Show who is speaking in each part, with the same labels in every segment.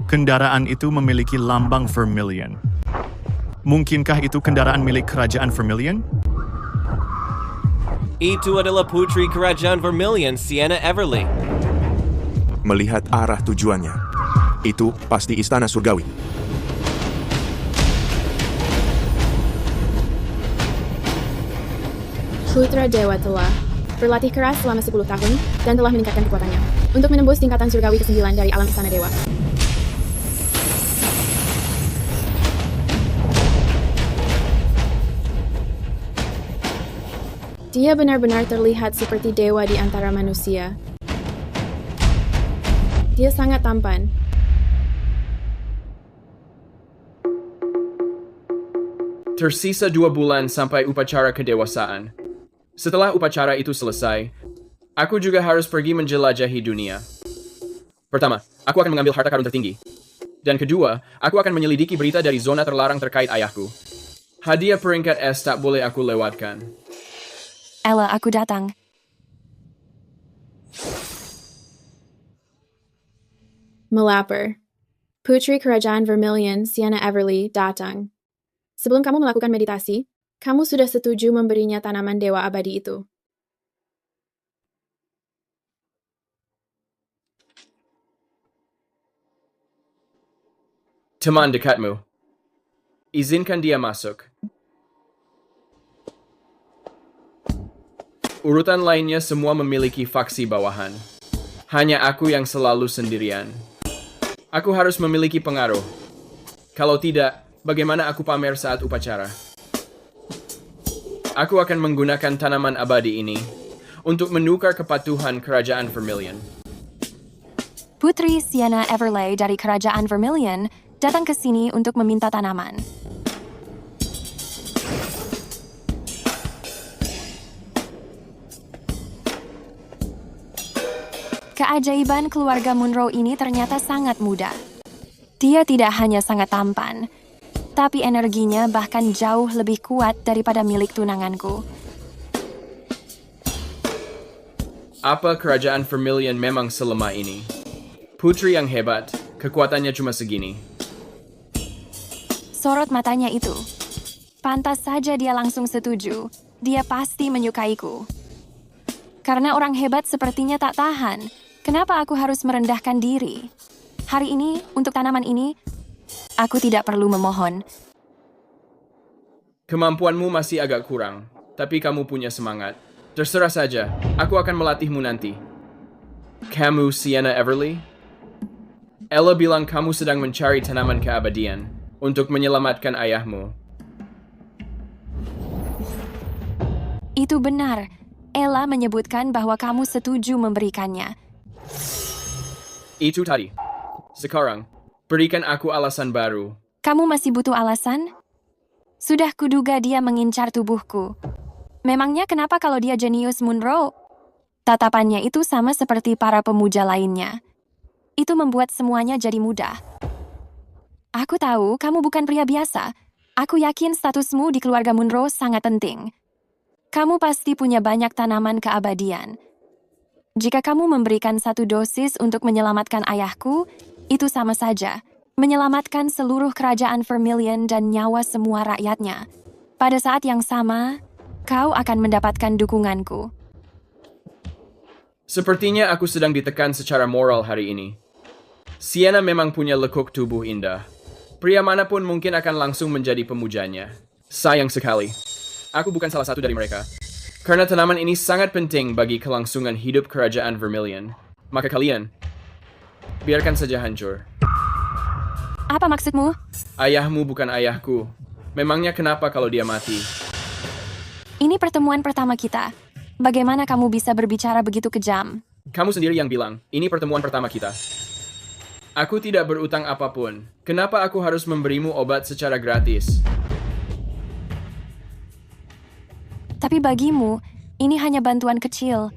Speaker 1: Kendaraan itu memiliki lambang Vermilion. Mungkinkah itu kendaraan milik Kerajaan Vermilion?
Speaker 2: Itu adalah putri Kerajaan Vermilion, Sienna Everly.
Speaker 3: Melihat arah tujuannya, itu pasti istana surgawi.
Speaker 4: Putra Dewa telah berlatih keras selama 10 tahun dan telah meningkatkan kekuatannya untuk menembus tingkatan surgawi ke-9 dari alam istana dewa. Dia benar-benar terlihat seperti dewa di antara manusia. Dia sangat tampan.
Speaker 5: Tersisa 2 bulan sampai upacara kedewasaan. Setelah upacara itu selesai, aku juga harus pergi menjelajahi dunia. Pertama, aku akan mengambil harta karun tertinggi. Dan kedua, aku akan menyelidiki berita dari zona terlarang terkait ayahku. Hadiah peringkat S tak boleh aku lewatkan.
Speaker 6: Ella, aku datang.
Speaker 4: Melapor. Putri Kerajaan Vermilion, Sienna Everly, datang. Sebelum kamu melakukan meditasi, kamu sudah setuju memberinya tanaman dewa abadi itu.
Speaker 5: Teman dekatmu. Izinkan dia masuk. Urutan lainnya semua memiliki faksi bawahan. Hanya aku yang selalu sendirian. Aku harus memiliki pengaruh. Kalau tidak, bagaimana aku pamer saat upacara? Aku akan menggunakan tanaman abadi ini untuk menukar kepatuhan Kerajaan Vermilion.
Speaker 6: Putri Sienna Everly dari Kerajaan Vermilion datang ke sini untuk meminta tanaman. Keajaiban keluarga Munro ini ternyata sangat mudah. Dia tidak hanya sangat tampan, tapi energinya bahkan jauh lebih kuat daripada milik tunanganku.
Speaker 5: Apa Kerajaan Vermilion memang selemah ini? Putri yang hebat, kekuatannya cuma segini.
Speaker 6: Sorot matanya itu. Pantas saja dia langsung setuju. Dia pasti menyukaiku. Karena orang hebat sepertinya tak tahan. Kenapa aku harus merendahkan diri? Hari ini, untuk tanaman ini, aku tidak perlu memohon.
Speaker 5: Kemampuanmu masih agak kurang, tapi kamu punya semangat. Terserah saja, aku akan melatihmu nanti. Kamu Sienna Everly? Ella bilang kamu sedang mencari tanaman keabadian untuk menyelamatkan ayahmu.
Speaker 6: Itu benar. Ella menyebutkan bahwa kamu setuju memberikannya.
Speaker 5: Itu tadi. Sekarang, berikan aku alasan baru.
Speaker 6: Kamu masih butuh alasan? Sudah kuduga dia mengincar tubuhku. Memangnya kenapa kalau dia jenius Munro? Tatapannya itu sama seperti para pemuja lainnya. Itu membuat semuanya jadi mudah. Aku tahu kamu bukan pria biasa. Aku yakin statusmu di keluarga Munro sangat penting. Kamu pasti punya banyak tanaman keabadian. Jika kamu memberikan 1 dosis untuk menyelamatkan ayahku, itu sama saja. Menyelamatkan seluruh kerajaan Vermilion dan nyawa semua rakyatnya. Pada saat yang sama, kau akan mendapatkan dukunganku.
Speaker 5: Sepertinya aku sedang ditekan secara moral hari ini. Sienna memang punya lekuk tubuh indah. Pria manapun mungkin akan langsung menjadi pemujanya. Sayang sekali. Aku bukan salah satu dari mereka. Karena tanaman ini sangat penting bagi kelangsungan hidup Kerajaan Vermilion. Maka kalian, biarkan saja hancur.
Speaker 6: Apa maksudmu?
Speaker 5: Ayahmu bukan ayahku. Memangnya kenapa kalau dia mati?
Speaker 6: Ini pertemuan pertama kita. Bagaimana kamu bisa berbicara begitu kejam?
Speaker 5: Kamu sendiri yang bilang, ini pertemuan pertama kita. Aku tidak berutang apapun. Kenapa aku harus memberimu obat secara gratis?
Speaker 6: Tapi bagimu, ini hanya bantuan kecil.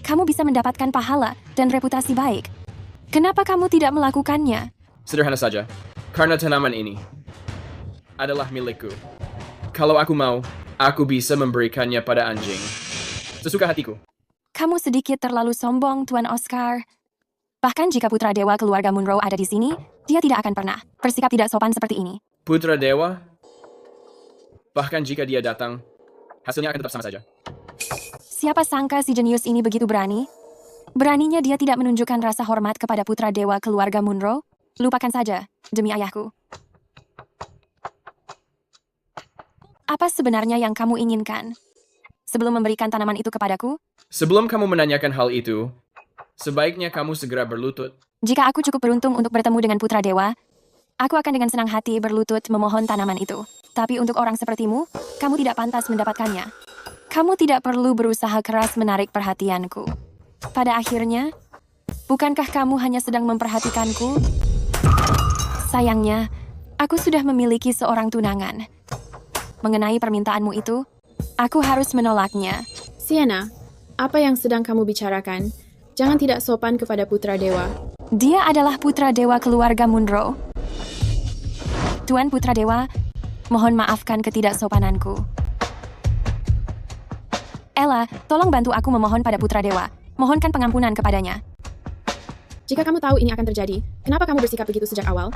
Speaker 6: Kamu bisa mendapatkan pahala dan reputasi baik. Kenapa kamu tidak melakukannya?
Speaker 5: Sederhana saja. Karena tanaman ini adalah milikku. Kalau aku mau, aku bisa memberikannya pada anjing. Sesuka hatiku.
Speaker 6: Kamu sedikit terlalu sombong, Tuan Oscar. Bahkan jika putra dewa keluarga Munro ada di sini, dia tidak akan pernah bersikap tidak sopan seperti ini.
Speaker 5: Putra Dewa? Bahkan jika dia datang, hasilnya akan tetap sama saja.
Speaker 6: Siapa sangka si jenius ini begitu berani? Beraninya dia tidak menunjukkan rasa hormat kepada putra dewa keluarga Munro? Lupakan saja, demi ayahku. Apa sebenarnya yang kamu inginkan? Sebelum memberikan tanaman itu kepadaku?
Speaker 5: Sebelum kamu menanyakan hal itu, sebaiknya kamu segera berlutut.
Speaker 6: Jika aku cukup beruntung untuk bertemu dengan putra dewa, aku akan dengan senang hati berlutut memohon tanaman itu. Tapi untuk orang sepertimu, kamu tidak pantas mendapatkannya. Kamu tidak perlu berusaha keras menarik perhatianku. Pada akhirnya, bukankah kamu hanya sedang memperhatikanku? Sayangnya, aku sudah memiliki seorang tunangan. Mengenai permintaanmu itu, aku harus menolaknya.
Speaker 4: Sienna, apa yang sedang kamu bicarakan? Jangan tidak sopan kepada putra dewa.
Speaker 6: Dia adalah putra dewa keluarga Munro. Tuan putra dewa, mohon maafkan ketidaksopananku. Ella, tolong bantu aku memohon pada putra dewa. Mohonkan pengampunan kepadanya.
Speaker 4: Jika kamu tahu ini akan terjadi, kenapa kamu bersikap begitu sejak awal?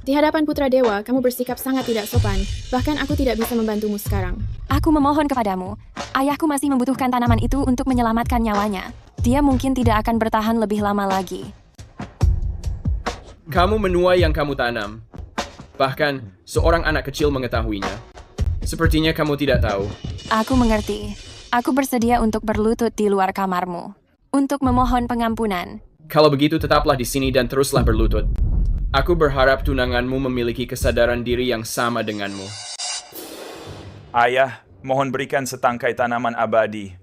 Speaker 4: Di hadapan putra dewa, kamu bersikap sangat tidak sopan. Bahkan aku tidak bisa membantumu sekarang.
Speaker 6: Aku memohon kepadamu. Ayahku masih membutuhkan tanaman itu untuk menyelamatkan nyawanya. Dia mungkin tidak akan bertahan lebih lama lagi.
Speaker 5: Kamu menuai yang kamu tanam. Bahkan, seorang anak kecil mengetahuinya. Sepertinya kamu tidak tahu.
Speaker 6: Aku mengerti. Aku bersedia untuk berlutut di luar kamarmu. Untuk memohon pengampunan.
Speaker 5: Kalau begitu tetaplah di sini dan teruslah berlutut. Aku berharap tunanganmu memiliki kesadaran diri yang sama denganmu.
Speaker 7: Ayah, mohon berikan setangkai tanaman abadi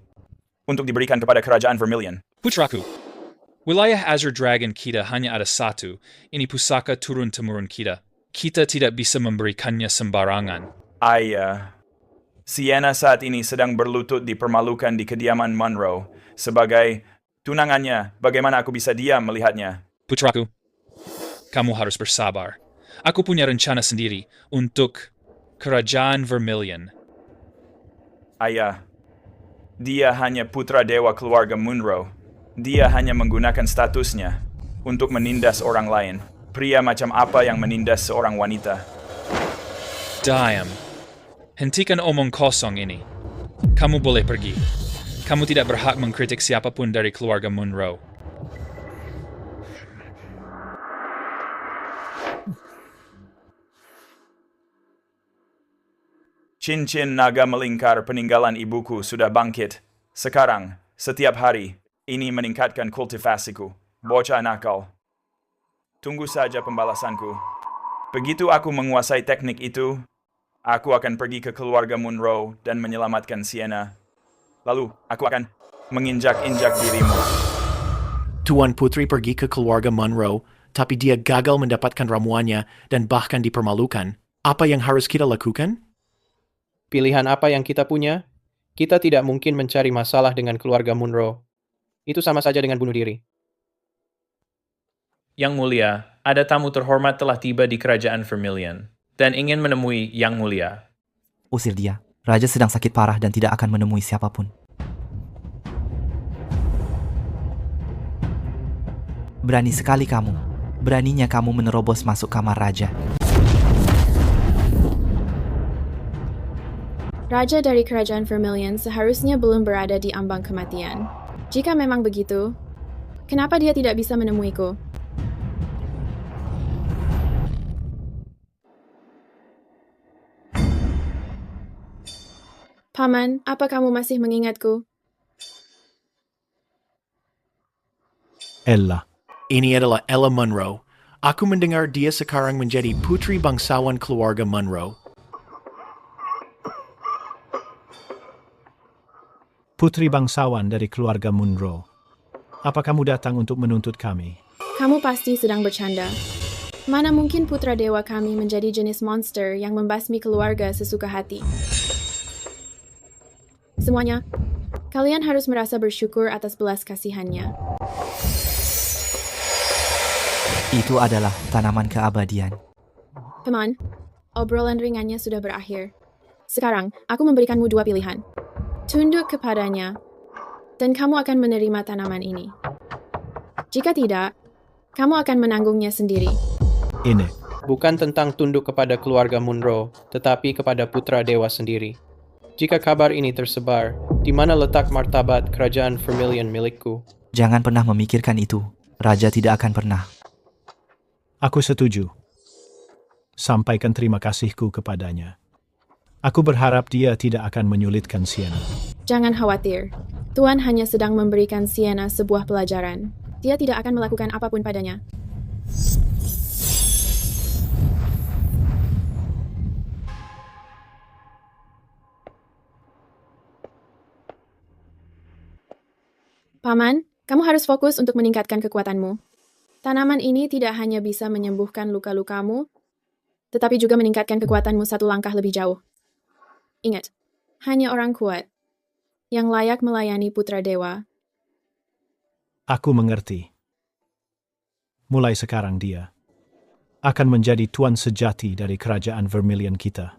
Speaker 7: untuk diberikan kepada kerajaan Vermilion.
Speaker 8: Putraku, wilayah Azure Dragon kita hanya ada satu. Ini pusaka turun-temurun kita. Kita tidak bisa memberikannya sembarangan.
Speaker 7: Ayah, Sienna saat ini sedang berlutut dipermalukan di kediaman Munro. Sebagai tunangannya, bagaimana aku bisa diam melihatnya?
Speaker 8: Putraku, kamu harus bersabar. Aku punya rencana sendiri untuk kerajaan Vermilion.
Speaker 7: Ayah, dia hanya putra dewa keluarga Munro. Dia hanya menggunakan statusnya untuk menindas orang lain. Pria macam apa yang menindas seorang wanita?
Speaker 8: Diam. Hentikan omong kosong ini. Kamu boleh pergi. Kamu tidak berhak mengkritik siapapun dari keluarga Munro.
Speaker 7: Cincin naga melingkar peninggalan ibuku sudah bangkit. Sekarang, setiap hari, ini meningkatkan kultivasiku. Bocah nakal. Tunggu saja pembalasanku. Begitu aku menguasai teknik itu, aku akan pergi ke keluarga Munro dan menyelamatkan Sienna. Lalu, aku akan menginjak-injak dirimu.
Speaker 1: Tuan Putri pergi ke keluarga Munro, tapi dia gagal mendapatkan ramuannya dan bahkan dipermalukan. Apa yang harus kita lakukan?
Speaker 9: Pilihan apa yang kita punya? Kita tidak mungkin mencari masalah dengan keluarga Munro. Itu sama saja dengan bunuh diri.
Speaker 10: Yang Mulia, ada tamu terhormat telah tiba di kerajaan Vermilion dan ingin menemui Yang Mulia.
Speaker 11: Usir dia. Raja sedang sakit parah dan tidak akan menemui siapapun. Berani sekali kamu. Beraninya kamu menerobos masuk kamar raja.
Speaker 4: Raja dari kerajaan Vermilion seharusnya belum berada di ambang kematian. Jika memang begitu, kenapa dia tidak bisa menemuiku? Paman, apa kamu masih mengingatku?
Speaker 1: Ella. Ini adalah Ella Munro. Aku mendengar dia sekarang menjadi putri bangsawan keluarga Munro.
Speaker 12: Putri bangsawan dari keluarga Munro. Apa kamu datang untuk menuntut kami?
Speaker 4: Kamu pasti sedang bercanda. Mana mungkin putra dewa kami menjadi jenis monster yang membasmi keluarga sesuka hati. Semuanya, kalian harus merasa bersyukur atas belas kasihannya.
Speaker 11: Itu adalah tanaman keabadian.
Speaker 4: Paman, obrolan ringannya sudah berakhir. Sekarang, aku memberikanmu dua pilihan. Tunduk kepadanya, dan kamu akan menerima tanaman ini. Jika tidak, kamu akan menanggungnya sendiri.
Speaker 12: Ini.
Speaker 9: Bukan tentang tunduk kepada keluarga Munro, tetapi kepada putra dewa sendiri. Jika kabar ini tersebar, di mana letak martabat kerajaan Vermilion milikku?
Speaker 11: Jangan pernah memikirkan itu. Raja tidak akan pernah.
Speaker 12: Aku setuju. Sampaikan terima kasihku kepadanya. Aku berharap dia tidak akan menyulitkan Sienna.
Speaker 4: Jangan khawatir. Tuan hanya sedang memberikan Sienna sebuah pelajaran. Dia tidak akan melakukan apapun padanya. Paman, kamu harus fokus untuk meningkatkan kekuatanmu. Tanaman ini tidak hanya bisa menyembuhkan luka-lukamu, tetapi juga meningkatkan kekuatanmu satu langkah lebih jauh. Ingat, hanya orang kuat yang layak melayani putra dewa.
Speaker 12: Aku mengerti. Mulai sekarang dia akan menjadi tuan sejati dari kerajaan Vermilion kita.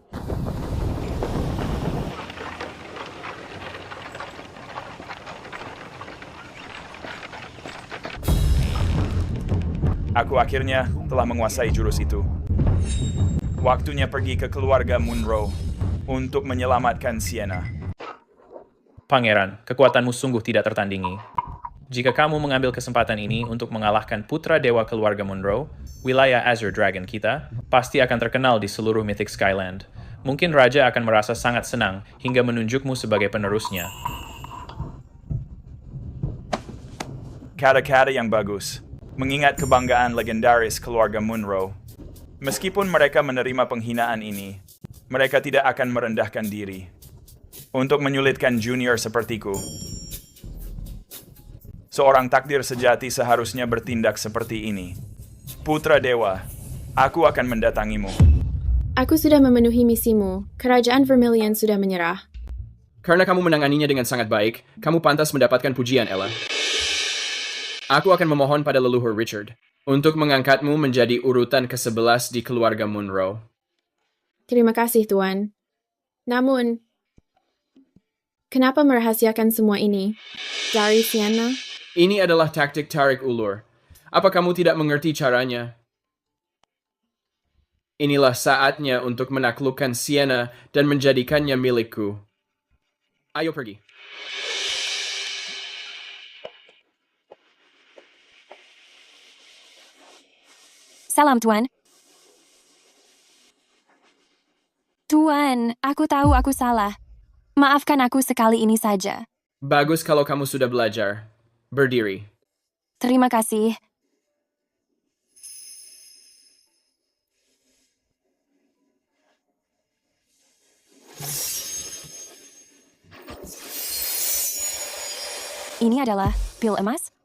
Speaker 7: Aku akhirnya telah menguasai jurus itu. Waktunya pergi ke keluarga Munro untuk menyelamatkan Sienna.
Speaker 10: Pangeran, kekuatanmu sungguh tidak tertandingi. Jika kamu mengambil kesempatan ini untuk mengalahkan putra dewa keluarga Munro, wilayah Azure Dragon kita pasti akan terkenal di seluruh Mythic Skyland. Mungkin Raja akan merasa sangat senang hingga menunjukmu sebagai penerusnya.
Speaker 7: Kata-kata yang bagus. Mengingat kebanggaan legendaris keluarga Munro. Meskipun mereka menerima penghinaan ini, mereka tidak akan merendahkan diri untuk menyulitkan junior sepertiku. Seorang takdir sejati seharusnya bertindak seperti ini. Putra Dewa, aku akan mendatangimu.
Speaker 4: Aku sudah memenuhi misimu. Kerajaan Vermilion sudah menyerah.
Speaker 5: Karena kamu menanganinya dengan sangat baik, kamu pantas mendapatkan pujian, Ella. Aku akan memohon pada leluhur Richard untuk mengangkatmu menjadi urutan ke-11 di keluarga Munro.
Speaker 4: Terima kasih, Tuan. Namun, kenapa merahasiakan semua ini dari Sienna?
Speaker 5: Ini adalah taktik tarik ulur. Apa kamu tidak mengerti caranya? Inilah saatnya untuk menaklukkan Sienna dan menjadikannya milikku. Ayo pergi.
Speaker 6: Salam, Tuan. Tuan, aku tahu aku salah. Maafkan aku sekali ini saja.
Speaker 5: Bagus kalau kamu sudah belajar. Berdiri.
Speaker 6: Terima kasih. Ini adalah pil emas?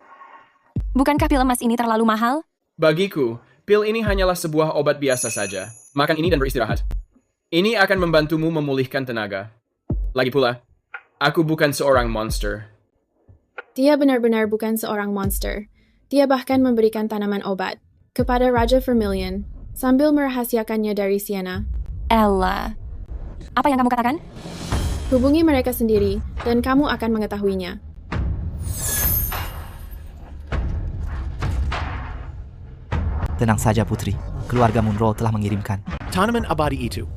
Speaker 6: Bukankah pil emas ini terlalu mahal?
Speaker 5: Bagiku, pil ini hanyalah sebuah obat biasa saja. Makan ini dan beristirahat. Ini akan membantumu memulihkan tenaga. Lagi pula, aku bukan seorang monster.
Speaker 4: Dia benar-benar bukan seorang monster. Dia bahkan memberikan tanaman obat kepada Raja Vermilion sambil merahasiakannya dari Sienna.
Speaker 6: Ella, apa yang kamu katakan?
Speaker 4: Hubungi mereka sendiri dan kamu akan mengetahuinya.
Speaker 11: Tenang saja Putri, keluarga Munro telah mengirimkan.
Speaker 1: Tanaman abadi itu.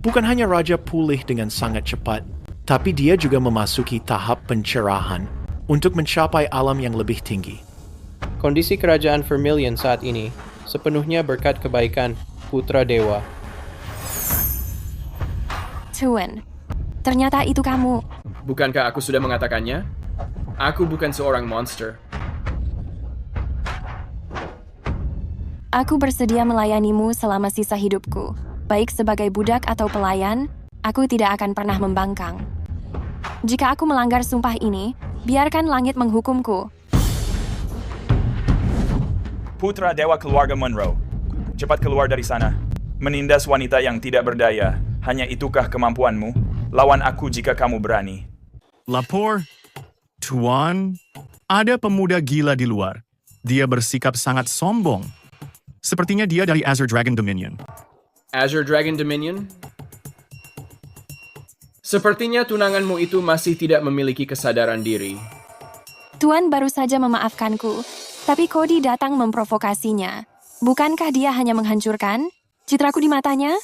Speaker 1: Bukan hanya Raja pulih dengan sangat cepat, tapi dia juga memasuki tahap pencerahan untuk mencapai alam yang lebih tinggi.
Speaker 9: Kondisi kerajaan Vermilion saat ini sepenuhnya berkat kebaikan Putra Dewa.
Speaker 6: Tuan, ternyata itu kamu.
Speaker 5: Bukankah aku sudah mengatakannya? Aku bukan seorang monster.
Speaker 6: Aku bersedia melayanimu selama sisa hidupku. Baik sebagai budak atau pelayan, aku tidak akan pernah membangkang. Jika aku melanggar sumpah ini, biarkan langit menghukumku.
Speaker 7: Putra Dewa keluarga Munro, cepat keluar dari sana. Menindas wanita yang tidak berdaya. Hanya itukah kemampuanmu? Lawan aku jika kamu berani.
Speaker 13: Lapor, Tuan, ada pemuda gila di luar. Dia bersikap sangat sombong. Sepertinya dia dari Azure Dragon Dominion.
Speaker 5: Azure Dragon Dominion? Sepertinya tunanganmu itu masih tidak memiliki kesadaran diri.
Speaker 6: Tuan baru saja memaafkanku, tapi Cody datang memprovokasinya. Bukankah dia hanya menghancurkan citraku di matanya?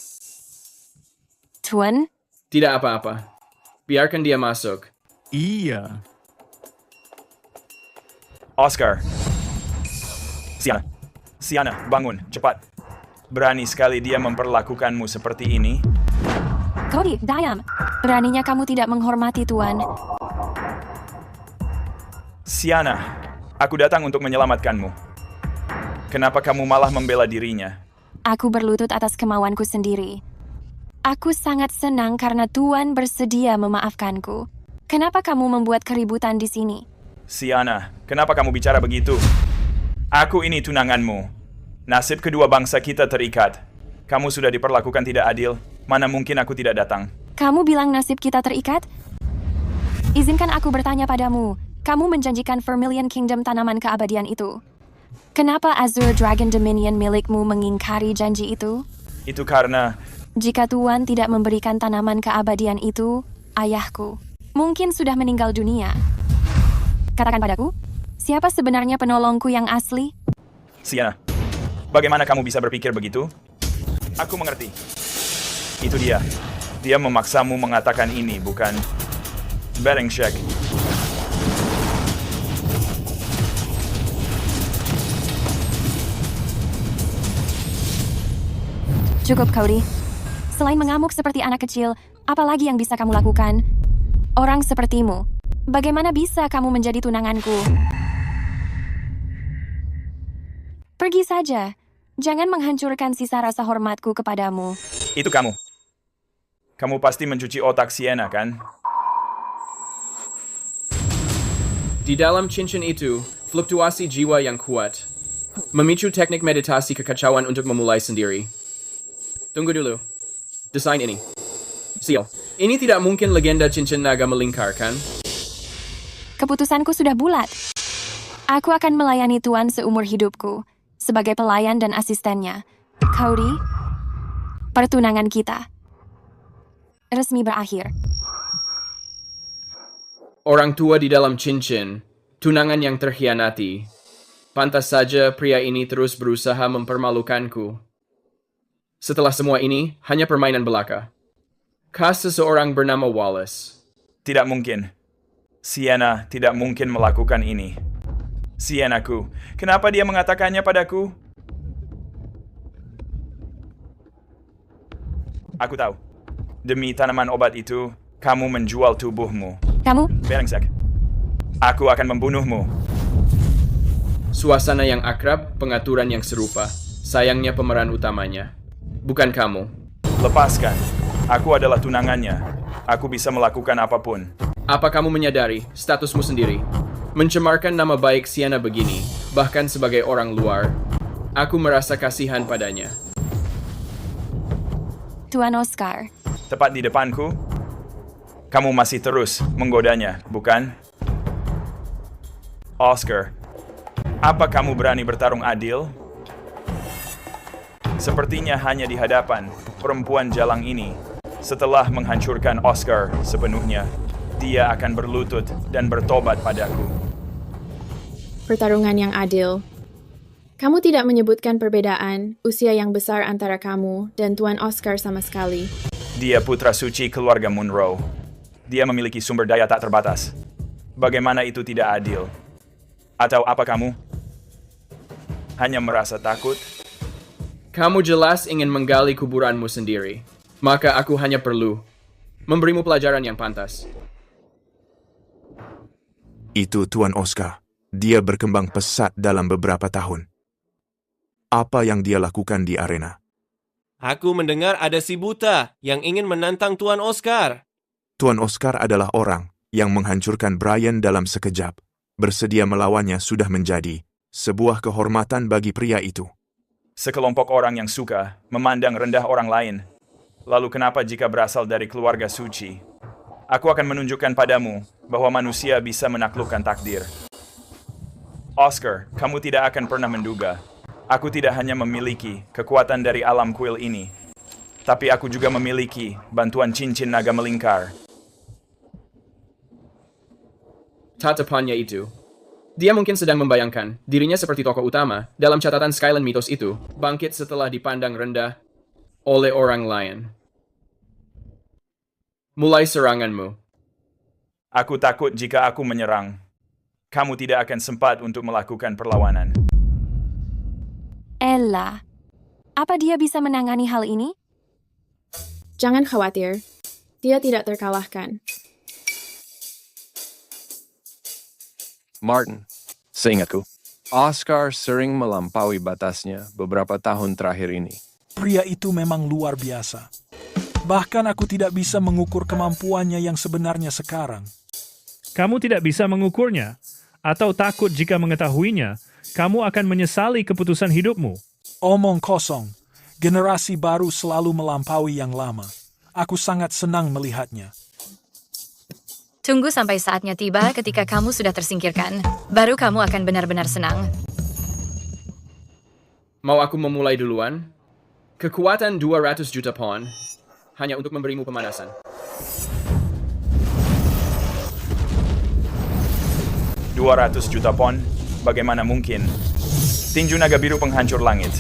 Speaker 6: Tuan,
Speaker 5: Tidak apa-apa. Biarkan dia masuk.
Speaker 13: Iya.
Speaker 7: Oscar. Siana, bangun, cepat. Berani sekali dia memperlakukanmu seperti ini.
Speaker 6: Cody, diam. Beraninya kamu tidak menghormati Tuan.
Speaker 7: Siana, aku datang untuk menyelamatkanmu. Kenapa kamu malah membela dirinya?
Speaker 6: Aku berlutut atas kemauanku sendiri. Aku sangat senang karena Tuan bersedia memaafkanku. Kenapa kamu membuat keributan di sini?
Speaker 7: Siana, kenapa kamu bicara begitu? Aku ini tunanganmu. Nasib kedua bangsa kita terikat. Kamu sudah diperlakukan tidak adil. Mana mungkin aku tidak datang.
Speaker 6: Kamu bilang nasib kita terikat? Izinkan aku bertanya padamu. Kamu menjanjikan Vermilion Kingdom tanaman keabadian itu. Kenapa Azure Dragon Dominion milikmu mengingkari janji itu?
Speaker 7: Itu karena...
Speaker 6: Jika Tuan tidak memberikan tanaman keabadian itu, ayahku mungkin sudah meninggal dunia. Katakan padaku, siapa sebenarnya penolongku yang asli?
Speaker 7: Siana, bagaimana kamu bisa berpikir begitu? Aku mengerti. Itu dia. Dia memaksamu mengatakan ini, bukan? Berengshek.
Speaker 6: Cukup, Cody. Selain mengamuk seperti anak kecil, apa lagi yang bisa kamu lakukan? Orang sepertimu, bagaimana bisa kamu menjadi tunanganku? Pergi saja. Jangan menghancurkan sisa rasa hormatku kepadamu.
Speaker 7: Itu kamu. Kamu pasti mencuci otak Sienna, kan?
Speaker 5: Di dalam cincin itu, fluktuasi jiwa yang kuat. Memicu teknik meditasi kekacauan untuk memulai sendiri. Tunggu dulu. Desain ini. Seal. Ini tidak mungkin legenda cincin naga melingkar, kan?
Speaker 6: Keputusanku sudah bulat. Aku akan melayani Tuan seumur hidupku, sebagai pelayan dan asistennya. Cody, pertunangan kita resmi berakhir.
Speaker 5: Orang tua di dalam cincin, tunangan yang terhianati. Pantas saja pria ini terus berusaha mempermalukanku. Setelah semua ini, hanya permainan belaka. Khas seseorang bernama Wallace.
Speaker 7: Tidak mungkin. Sienna tidak mungkin melakukan ini. Siennaku, kenapa dia mengatakannya padaku? Aku tahu. Demi tanaman obat itu, kamu menjual tubuhmu.
Speaker 6: Kamu?
Speaker 7: Berengsek. Aku akan membunuhmu.
Speaker 5: Suasana yang akrab, pengaturan yang serupa. Sayangnya pemeran utamanya. Bukan kamu.
Speaker 7: Lepaskan. Aku adalah tunangannya. Aku bisa melakukan apapun.
Speaker 5: Apa kamu menyadari statusmu sendiri? Mencemarkan nama baik Sienna begini, bahkan sebagai orang luar. Aku merasa kasihan padanya.
Speaker 6: Tuan Oscar.
Speaker 7: Tepat di depanku. Kamu masih terus menggodanya, bukan? Oscar, apa kamu berani bertarung adil? Sepertinya hanya di hadapan perempuan jalang ini. Setelah menghancurkan Oscar sepenuhnya, dia akan berlutut dan bertobat padaku.
Speaker 4: Pertarungan yang adil. Kamu tidak menyebutkan perbedaan usia yang besar antara kamu dan Tuan Oscar sama sekali.
Speaker 7: Dia putra suci keluarga Munro. Dia memiliki sumber daya tak terbatas. Bagaimana itu tidak adil? Atau apa kamu? Hanya merasa takut?
Speaker 5: Kamu jelas ingin menggali kuburanmu sendiri. Maka aku hanya perlu memberimu pelajaran yang pantas.
Speaker 3: Itu Tuan Oscar. Dia berkembang pesat dalam beberapa tahun. Apa yang dia lakukan di arena?
Speaker 2: Aku mendengar ada si buta yang ingin menantang Tuan Oscar.
Speaker 3: Tuan Oscar adalah orang yang menghancurkan Brian dalam sekejap. Bersedia melawannya sudah menjadi sebuah kehormatan bagi pria itu.
Speaker 7: Sekelompok orang yang suka memandang rendah orang lain. Lalu kenapa jika berasal dari keluarga suci? Aku akan menunjukkan padamu bahwa manusia bisa menaklukkan takdir. Oscar, kamu tidak akan pernah menduga. Aku tidak hanya memiliki kekuatan dari alam kuil ini, tapi aku juga memiliki bantuan cincin naga melingkar.
Speaker 5: Tatapannya itu. Dia mungkin sedang membayangkan dirinya seperti tokoh utama dalam catatan Skyland mitos itu, bangkit setelah dipandang rendah oleh orang lain. Mulai seranganmu.
Speaker 7: Aku takut jika aku menyerang, kamu tidak akan sempat untuk melakukan perlawanan.
Speaker 6: Ella, apa dia bisa menangani hal ini?
Speaker 4: Jangan khawatir, dia tidak terkalahkan.
Speaker 14: Martin, seingatku, Oscar sering melampaui batasnya beberapa tahun terakhir ini.
Speaker 15: Pria itu memang luar biasa. Bahkan aku tidak bisa mengukur kemampuannya yang sebenarnya sekarang.
Speaker 16: Kamu tidak bisa mengukurnya, atau takut jika mengetahuinya, kamu akan menyesali keputusan hidupmu.
Speaker 15: Omong kosong. Generasi baru selalu melampaui yang lama. Aku sangat senang melihatnya.
Speaker 17: Tunggu sampai saatnya tiba ketika kamu sudah tersingkirkan. Baru kamu akan benar-benar senang.
Speaker 5: Mau aku memulai duluan? Kekuatan 200 juta pound hanya untuk memberimu pemanasan.
Speaker 7: $200 juta pound? Bagaimana mungkin? Tinju naga biru penghancur langit.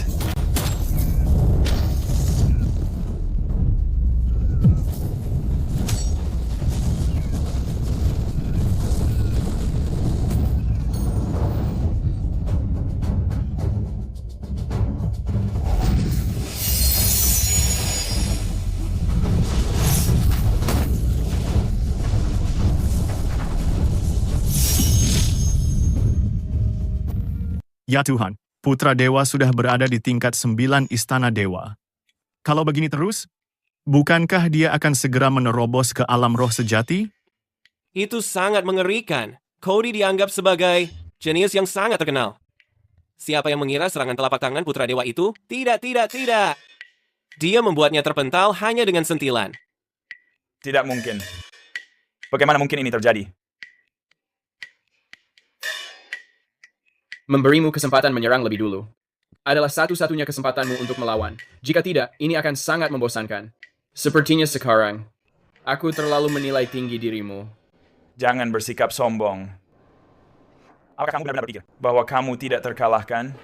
Speaker 13: Ya Tuhan, Putra Dewa sudah berada di tingkat 9 Istana Dewa. Kalau begini terus, bukankah dia akan segera menerobos ke alam roh sejati?
Speaker 2: Itu sangat mengerikan. Cody dianggap sebagai jenius yang sangat terkenal. Siapa yang mengira serangan telapak tangan Putra Dewa itu? Tidak. Dia membuatnya terpental hanya dengan sentilan.
Speaker 7: Tidak mungkin. Bagaimana mungkin ini terjadi?
Speaker 5: Memberimu kesempatan menyerang lebih dulu adalah satu-satunya kesempatanmu untuk melawan. Jika tidak, ini akan sangat membosankan. Sepertinya sekarang, aku terlalu menilai tinggi dirimu.
Speaker 7: Jangan bersikap sombong. Apakah kamu benar-benar berpikir bahwa kamu tidak terkalahkan?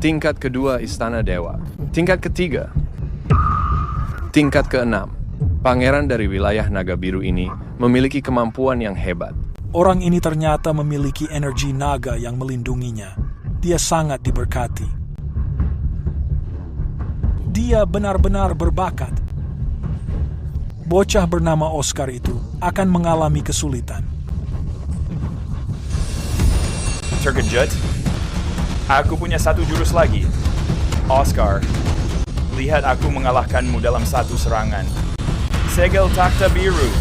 Speaker 14: Tingkat kedua Istana Dewa. Tingkat ketiga. Tingkat keenam. Pangeran dari wilayah naga biru ini memiliki kemampuan yang hebat.
Speaker 15: Orang ini ternyata memiliki energi naga yang melindunginya. Dia sangat diberkati. Dia benar-benar berbakat. Bocah bernama Oscar itu akan mengalami kesulitan.
Speaker 7: Terkejut? Aku punya satu jurus lagi. Oscar, lihat aku mengalahkanmu dalam satu serangan. Segel takhta biru.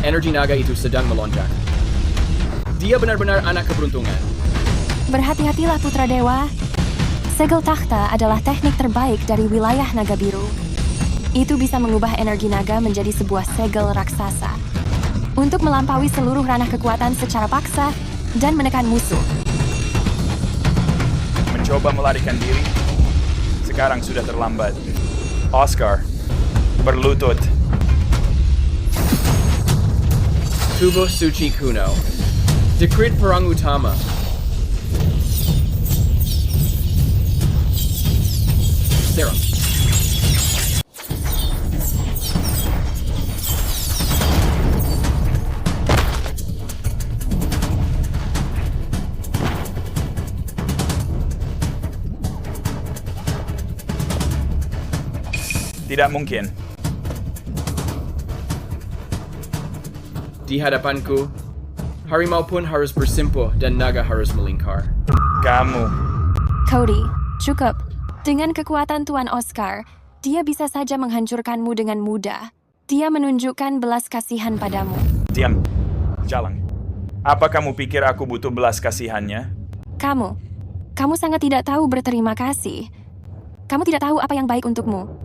Speaker 5: Energi naga itu sedang melonjak. Dia benar-benar anak keberuntungan.
Speaker 6: Berhati-hatilah Putra Dewa. Segel takhta adalah teknik terbaik dari wilayah naga biru. Itu bisa mengubah energi naga menjadi sebuah segel raksasa. Untuk melampaui seluruh ranah kekuatan secara paksa dan menekan musuh.
Speaker 7: Mencoba melarikan diri? Sekarang sudah terlambat. Oscar, berlutut.
Speaker 5: Tubuh suci kuno. Dekrit perang utama. Serum.
Speaker 7: Tidak mungkin.
Speaker 5: Di hadapanku, harimau pun harus bersimpuh dan naga harus melingkar.
Speaker 7: Kamu.
Speaker 6: Cody, cukup. Dengan kekuatan Tuan Oscar, dia bisa saja menghancurkanmu dengan mudah. Dia menunjukkan belas kasihan padamu.
Speaker 7: Diam. Jalan. Apa kamu pikir aku butuh belas kasihannya?
Speaker 6: Kamu sangat tidak tahu berterima kasih. Kamu tidak tahu apa yang baik untukmu.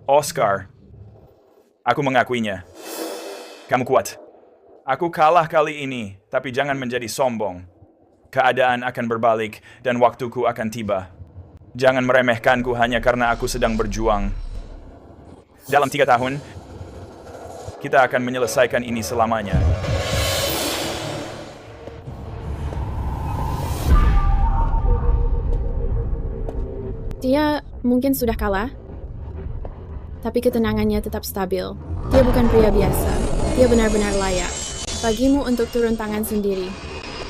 Speaker 7: Oscar, Aku mengakuinya. Kamu kuat. Aku kalah kali ini, tapi jangan menjadi sombong. Keadaan akan berbalik dan waktuku akan tiba. Jangan meremehkanku hanya karena aku sedang berjuang. Dalam 3 tahun, kita akan menyelesaikan ini selamanya.
Speaker 4: Dia mungkin sudah kalah, tapi ketenangannya tetap stabil. Dia bukan pria biasa. Dia benar-benar layak bagimu untuk turun tangan sendiri.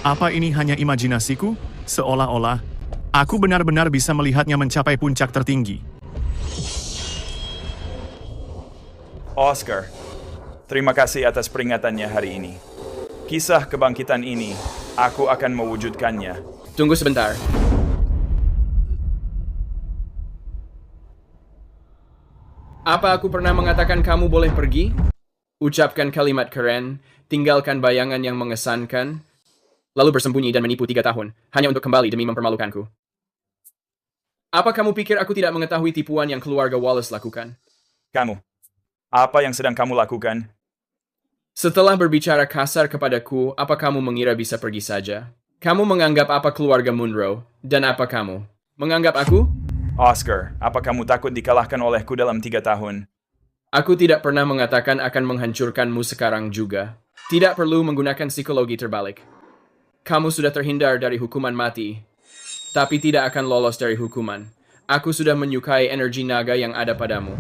Speaker 13: Apa ini hanya imajinasiku? Seolah-olah aku benar-benar bisa melihatnya mencapai puncak tertinggi.
Speaker 7: Oscar, terima kasih atas peringatannya hari ini. Kisah kebangkitan ini, aku akan mewujudkannya.
Speaker 5: Tunggu sebentar. Apa aku pernah mengatakan kamu boleh pergi? Ucapkan kalimat keren, tinggalkan bayangan yang mengesankan, lalu bersembunyi dan menipu 3 tahun, hanya untuk kembali demi mempermalukanku. Apa kamu pikir aku tidak mengetahui tipuan yang keluarga Wallace lakukan?
Speaker 7: Kamu, apa yang sedang kamu lakukan?
Speaker 5: Setelah berbicara kasar kepadaku, apa kamu mengira bisa pergi saja? Kamu menganggap apa keluarga Munro, dan apa kamu? Menganggap aku?
Speaker 7: Oscar, apa kamu takut dikalahkan olehku dalam 3 tahun?
Speaker 5: Aku tidak pernah mengatakan akan menghancurkanmu sekarang juga. Tidak perlu menggunakan psikologi terbalik. Kamu sudah terhindar dari hukuman mati, tapi tidak akan lolos dari hukuman. Aku sudah menyukai energi naga yang ada padamu.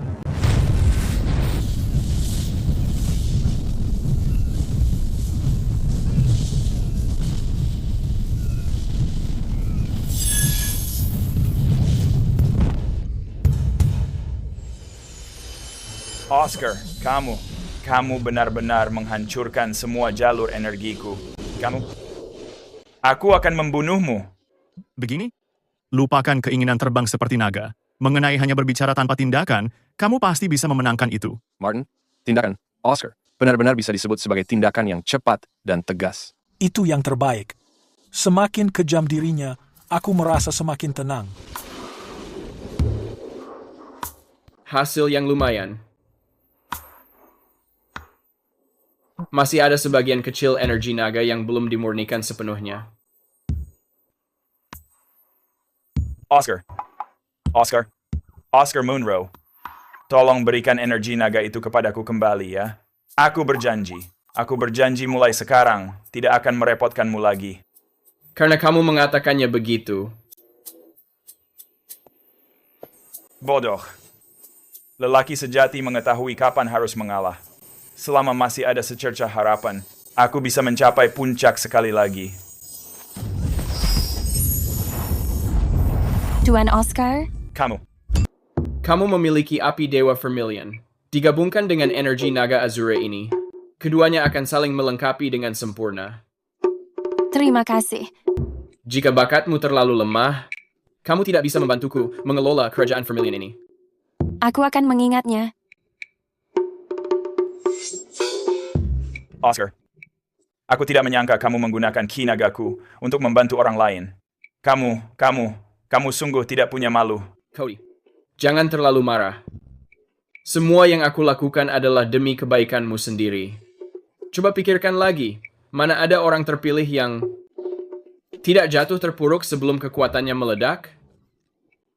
Speaker 7: Oscar, kamu benar-benar menghancurkan semua jalur energiku. Aku akan membunuhmu.
Speaker 13: Begini? Lupakan keinginan terbang seperti naga. Mengenai hanya berbicara tanpa tindakan, kamu pasti bisa memenangkan itu.
Speaker 14: Martin, tindakan Oscar benar-benar bisa disebut sebagai tindakan yang cepat dan tegas.
Speaker 15: Itu yang terbaik. Semakin kejam dirinya, aku merasa semakin tenang.
Speaker 5: Hasil yang lumayan. Masih ada sebagian kecil energi naga yang belum dimurnikan sepenuhnya.
Speaker 7: Oscar Munro, tolong berikan energi naga itu kepadaku kembali ya. Aku berjanji mulai sekarang tidak akan merepotkanmu lagi.
Speaker 5: Karena kamu mengatakannya begitu.
Speaker 7: Bodoh. Lelaki sejati mengetahui kapan harus mengalah. Selama masih ada secercah harapan, aku bisa mencapai puncak sekali lagi.
Speaker 6: Tuan Oscar?
Speaker 5: Kamu memiliki api Dewa Vermilion. Digabungkan dengan energi naga Azure ini, keduanya akan saling melengkapi dengan sempurna.
Speaker 6: Terima kasih.
Speaker 5: Jika bakatmu terlalu lemah, kamu tidak bisa membantuku mengelola kerajaan Vermilion ini.
Speaker 6: Aku akan mengingatnya.
Speaker 7: Oscar, aku tidak menyangka kamu menggunakan ki nagaku untuk membantu orang lain. Kamu sungguh tidak punya malu.
Speaker 5: Cody, jangan terlalu marah. Semua yang aku lakukan adalah demi kebaikanmu sendiri. Coba pikirkan lagi, mana ada orang terpilih yang tidak jatuh terpuruk sebelum kekuatannya meledak?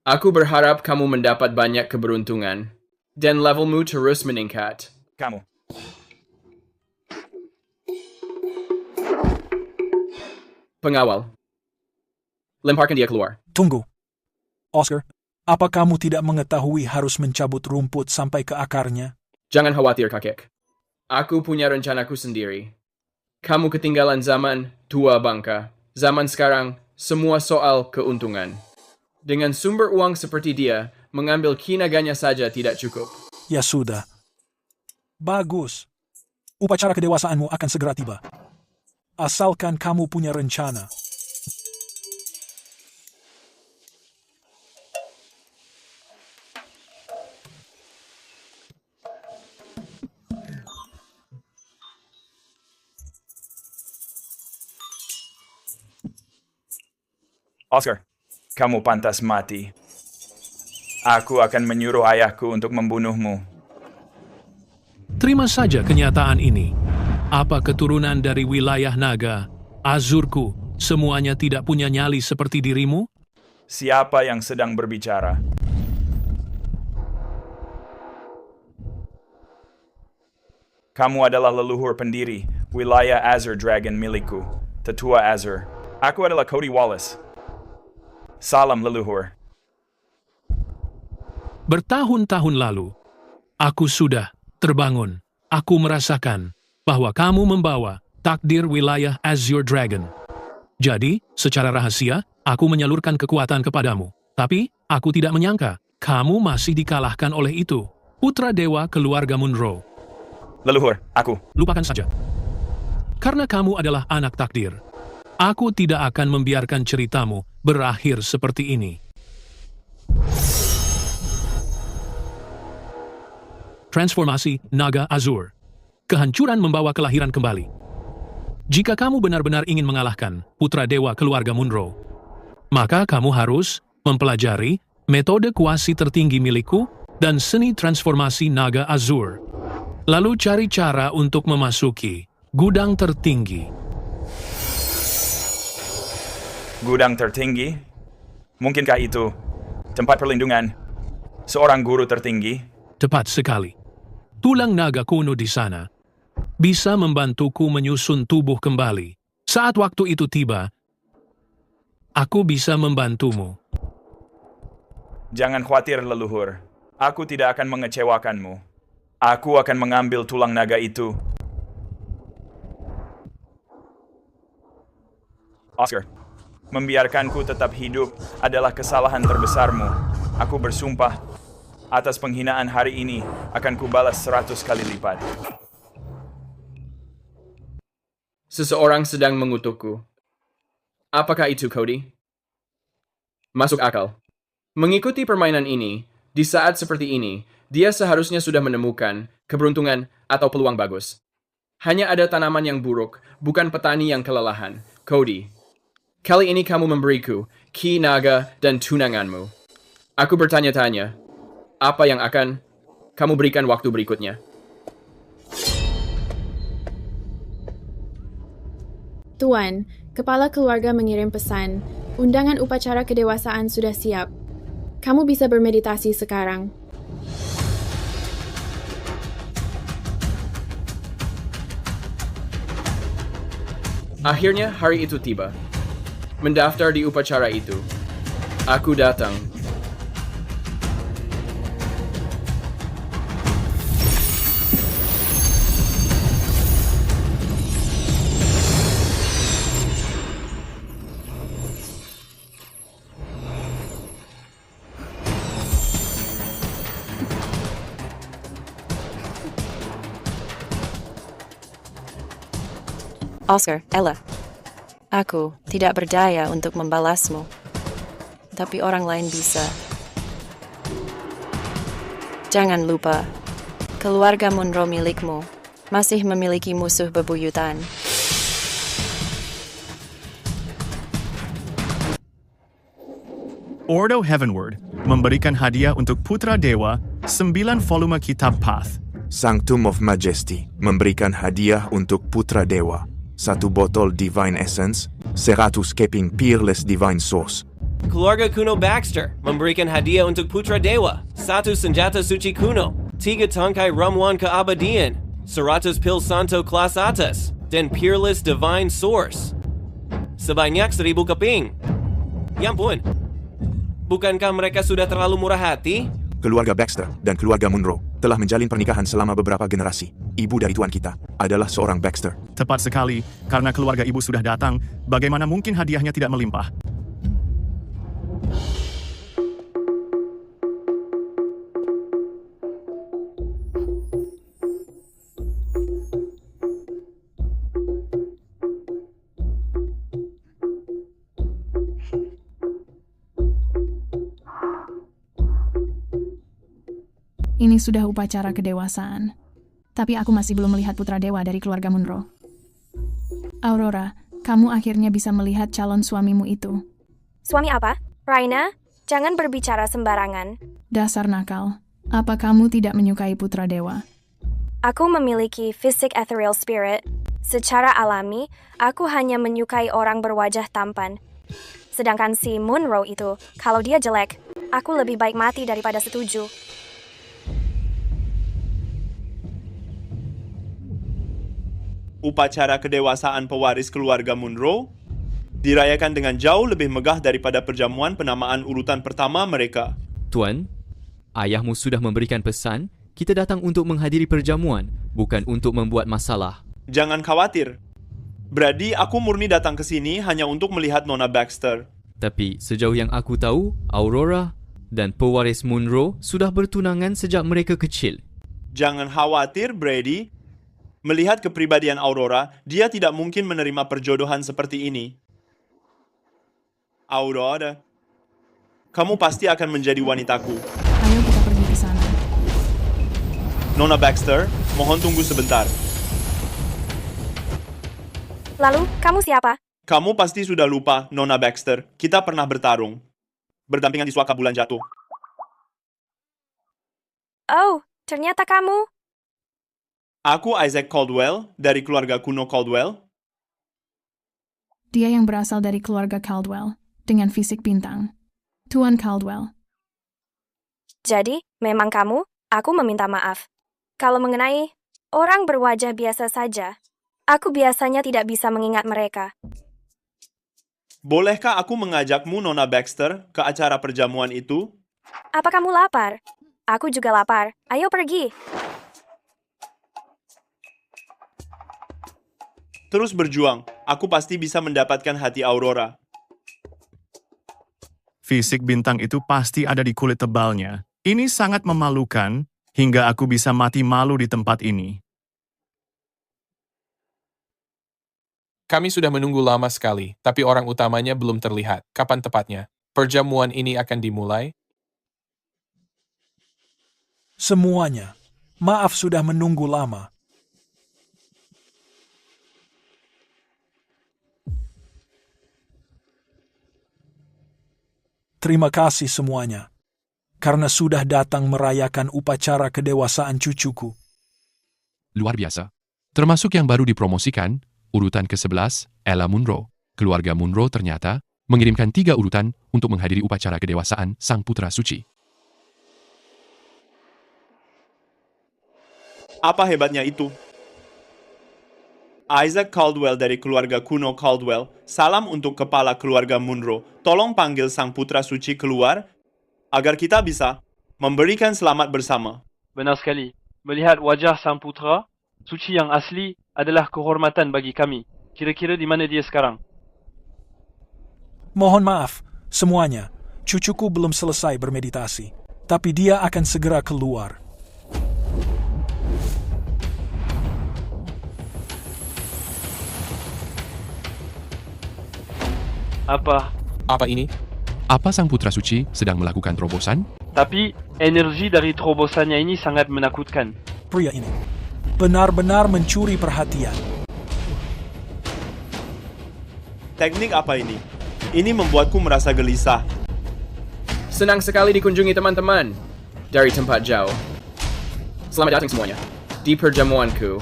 Speaker 5: Aku berharap kamu mendapat banyak keberuntungan, dan levelmu terus meningkat. Pengawal. Lemparkan dia keluar.
Speaker 15: Tunggu. Oscar, apa kamu tidak mengetahui harus mencabut rumput sampai ke akarnya?
Speaker 5: Jangan khawatir, kakek. Aku punya rencanaku sendiri. Kamu ketinggalan zaman tua bangka. Zaman sekarang, semua soal keuntungan. Dengan sumber uang seperti dia, mengambil ki naganya saja tidak cukup.
Speaker 15: Ya sudah. Bagus. Upacara kedewasaanmu akan segera tiba. Asalkan kamu punya rencana.
Speaker 7: Oscar, kamu pantas mati. Aku akan menyuruh ayahku untuk membunuhmu.
Speaker 18: Terima saja kenyataan ini. Apa keturunan dari wilayah naga, Azurku, semuanya tidak punya nyali seperti dirimu?
Speaker 7: Siapa yang sedang berbicara? Kamu adalah leluhur pendiri wilayah Azure Dragon milikku, Tetua Azure. Aku adalah Cody Wallace. Salam leluhur.
Speaker 18: Bertahun-tahun lalu, aku sudah terbangun. Aku merasakan bahwa kamu membawa takdir wilayah Azure Dragon. Jadi, secara rahasia, aku menyalurkan kekuatan kepadamu. Tapi, aku tidak menyangka kamu masih dikalahkan oleh itu, putra dewa keluarga Munro.
Speaker 7: Leluhur, aku.
Speaker 18: Lupakan saja. Karena kamu adalah anak takdir, aku tidak akan membiarkan ceritamu berakhir seperti ini. Transformasi Naga Azur. Kehancuran membawa kelahiran kembali. Jika kamu benar-benar ingin mengalahkan putra dewa keluarga Munro, maka kamu harus mempelajari metode kuasi tertinggi milikku dan seni transformasi Naga Azur. Lalu cari cara untuk memasuki gudang tertinggi.
Speaker 7: Gudang tertinggi? Mungkinkah itu tempat perlindungan seorang guru tertinggi?
Speaker 18: Tepat sekali. Tulang naga kuno di sana bisa membantuku menyusun tubuh kembali. Saat waktu itu tiba, aku bisa membantumu.
Speaker 7: Jangan khawatir, leluhur. Aku tidak akan mengecewakanmu. Aku akan mengambil tulang naga itu. Oscar, membiarkanku tetap hidup adalah kesalahan terbesarmu. Aku bersumpah, atas penghinaan hari ini akan kubalas 100 kali lipat.
Speaker 5: Seseorang sedang mengutukku. Apakah itu, Cody? Masuk akal. Mengikuti permainan ini, di saat seperti ini, dia seharusnya sudah menemukan keberuntungan atau peluang bagus. Hanya ada tanaman yang buruk, bukan petani yang kelelahan. Cody, kali ini kamu memberiku ki naga dan tunanganmu. Aku bertanya-tanya, apa yang akan kamu berikan waktu berikutnya?
Speaker 4: Tuan, kepala keluarga mengirim pesan. Undangan upacara kedewasaan sudah siap. Kamu bisa bermeditasi sekarang.
Speaker 5: Akhirnya hari itu tiba. Mendaftar di upacara itu. Aku datang.
Speaker 6: Oscar, Ella. Aku tidak berdaya untuk membalasmu. Tapi orang lain bisa. Jangan lupa, keluarga Munro milikmu masih memiliki musuh bebuyutan.
Speaker 13: Ordo Heavenward memberikan hadiah untuk Putra Dewa 9 volume kitab Path.
Speaker 3: Sanctum of Majesty memberikan hadiah untuk Putra Dewa 1 botol Divine Essence, 100 keping Peerless Divine Source.
Speaker 2: Keluarga kuno Baxter memberikan hadiah untuk Putra Dewa 1 senjata suci kuno, 3 tangkai ramuan keabadian, 100 pil santo kelas atas, dan Peerless Divine Source. Sebanyak 1000 keping. Ya ampun, bukankah mereka sudah terlalu murah hati?
Speaker 3: Keluarga Baxter dan keluarga Munro telah menjalin pernikahan selama beberapa generasi. Ibu dari tuan kita adalah seorang Baxter.
Speaker 13: Tepat sekali, karena keluarga ibu sudah datang, bagaimana mungkin hadiahnya tidak melimpah?
Speaker 19: Ini sudah upacara kedewasaan. Tapi aku masih belum melihat putra dewa dari keluarga Munro. Aurora, kamu akhirnya bisa melihat calon suamimu itu.
Speaker 20: Suami apa? Raina, jangan berbicara sembarangan.
Speaker 19: Dasar nakal. Apa kamu tidak menyukai putra dewa?
Speaker 20: Aku memiliki fisik ethereal spirit. Secara alami, aku hanya menyukai orang berwajah tampan. Sedangkan si Munro itu, kalau dia jelek, aku lebih baik mati daripada setuju.
Speaker 21: Upacara kedewasaan pewaris keluarga Munro dirayakan dengan jauh lebih megah daripada perjamuan penamaan urutan pertama mereka.
Speaker 22: Tuan, ayahmu sudah memberikan pesan, kita datang untuk menghadiri perjamuan, bukan untuk membuat masalah.
Speaker 21: Jangan khawatir. Brady, aku murni datang ke sini hanya untuk melihat Nona Baxter.
Speaker 22: Tapi sejauh yang aku tahu, Aurora dan pewaris Munro sudah bertunangan sejak mereka kecil.
Speaker 21: Jangan khawatir, Brady. Melihat kepribadian Aurora, dia tidak mungkin menerima perjodohan seperti ini. Aurora, kamu pasti akan menjadi wanitaku.
Speaker 19: Ayo kita pergi ke sana.
Speaker 21: Nona Baxter, mohon tunggu sebentar.
Speaker 20: Lalu, kamu siapa?
Speaker 21: Kamu pasti sudah lupa, Nona Baxter. Kita pernah bertarung. Berdampingan di suaka bulan jatuh.
Speaker 20: Oh, ternyata kamu.
Speaker 21: Aku Isaac Caldwell, dari keluarga kuno Caldwell.
Speaker 19: Dia yang berasal dari keluarga Caldwell, dengan fisik bintang. Tuan Caldwell.
Speaker 20: Jadi, memang kamu? Aku meminta maaf. Kalau mengenai orang berwajah biasa saja, aku biasanya tidak bisa mengingat mereka.
Speaker 21: Bolehkah aku mengajakmu, Nona Baxter, ke acara perjamuan itu?
Speaker 20: Apa kamu lapar? Aku juga lapar. Ayo pergi.
Speaker 21: Terus berjuang. Aku pasti bisa mendapatkan hati Aurora.
Speaker 13: Fisik bintang itu pasti ada di kulit tebalnya. Ini sangat memalukan, hingga aku bisa mati malu di tempat ini.
Speaker 23: Kami sudah menunggu lama sekali, tapi orang utamanya belum terlihat. Kapan tepatnya? Perjamuan ini akan dimulai?
Speaker 15: Semuanya. Maaf sudah menunggu lama. Terima kasih semuanya, karena sudah datang merayakan upacara kedewasaan cucuku.
Speaker 24: Luar biasa. Termasuk yang baru dipromosikan, urutan ke-11, Ella Munro. Keluarga Munro ternyata mengirimkan 3 urutan untuk menghadiri upacara kedewasaan Sang Putra Suci.
Speaker 21: Apa hebatnya itu? Isaac Caldwell dari keluarga kuno Caldwell, salam untuk kepala keluarga Munro. Tolong panggil Sang Putra Suci keluar, agar kita bisa memberikan selamat bersama.
Speaker 25: Benar sekali. Melihat wajah Sang Putra Suci yang asli adalah kehormatan bagi kami. Kira-kira di mana dia sekarang?
Speaker 15: Mohon maaf, semuanya. Cucuku belum selesai bermeditasi, tapi dia akan segera keluar.
Speaker 23: Apa ini?
Speaker 24: Apa Sang Putra Suci sedang melakukan terobosan?
Speaker 25: Tapi energi dari terobosannya ini sangat menakutkan.
Speaker 15: Pria ini benar-benar mencuri perhatian.
Speaker 21: Teknik apa ini? Ini membuatku merasa gelisah.
Speaker 5: Senang sekali dikunjungi teman-teman dari tempat jauh. Selamat datang semuanya di perjamuanku.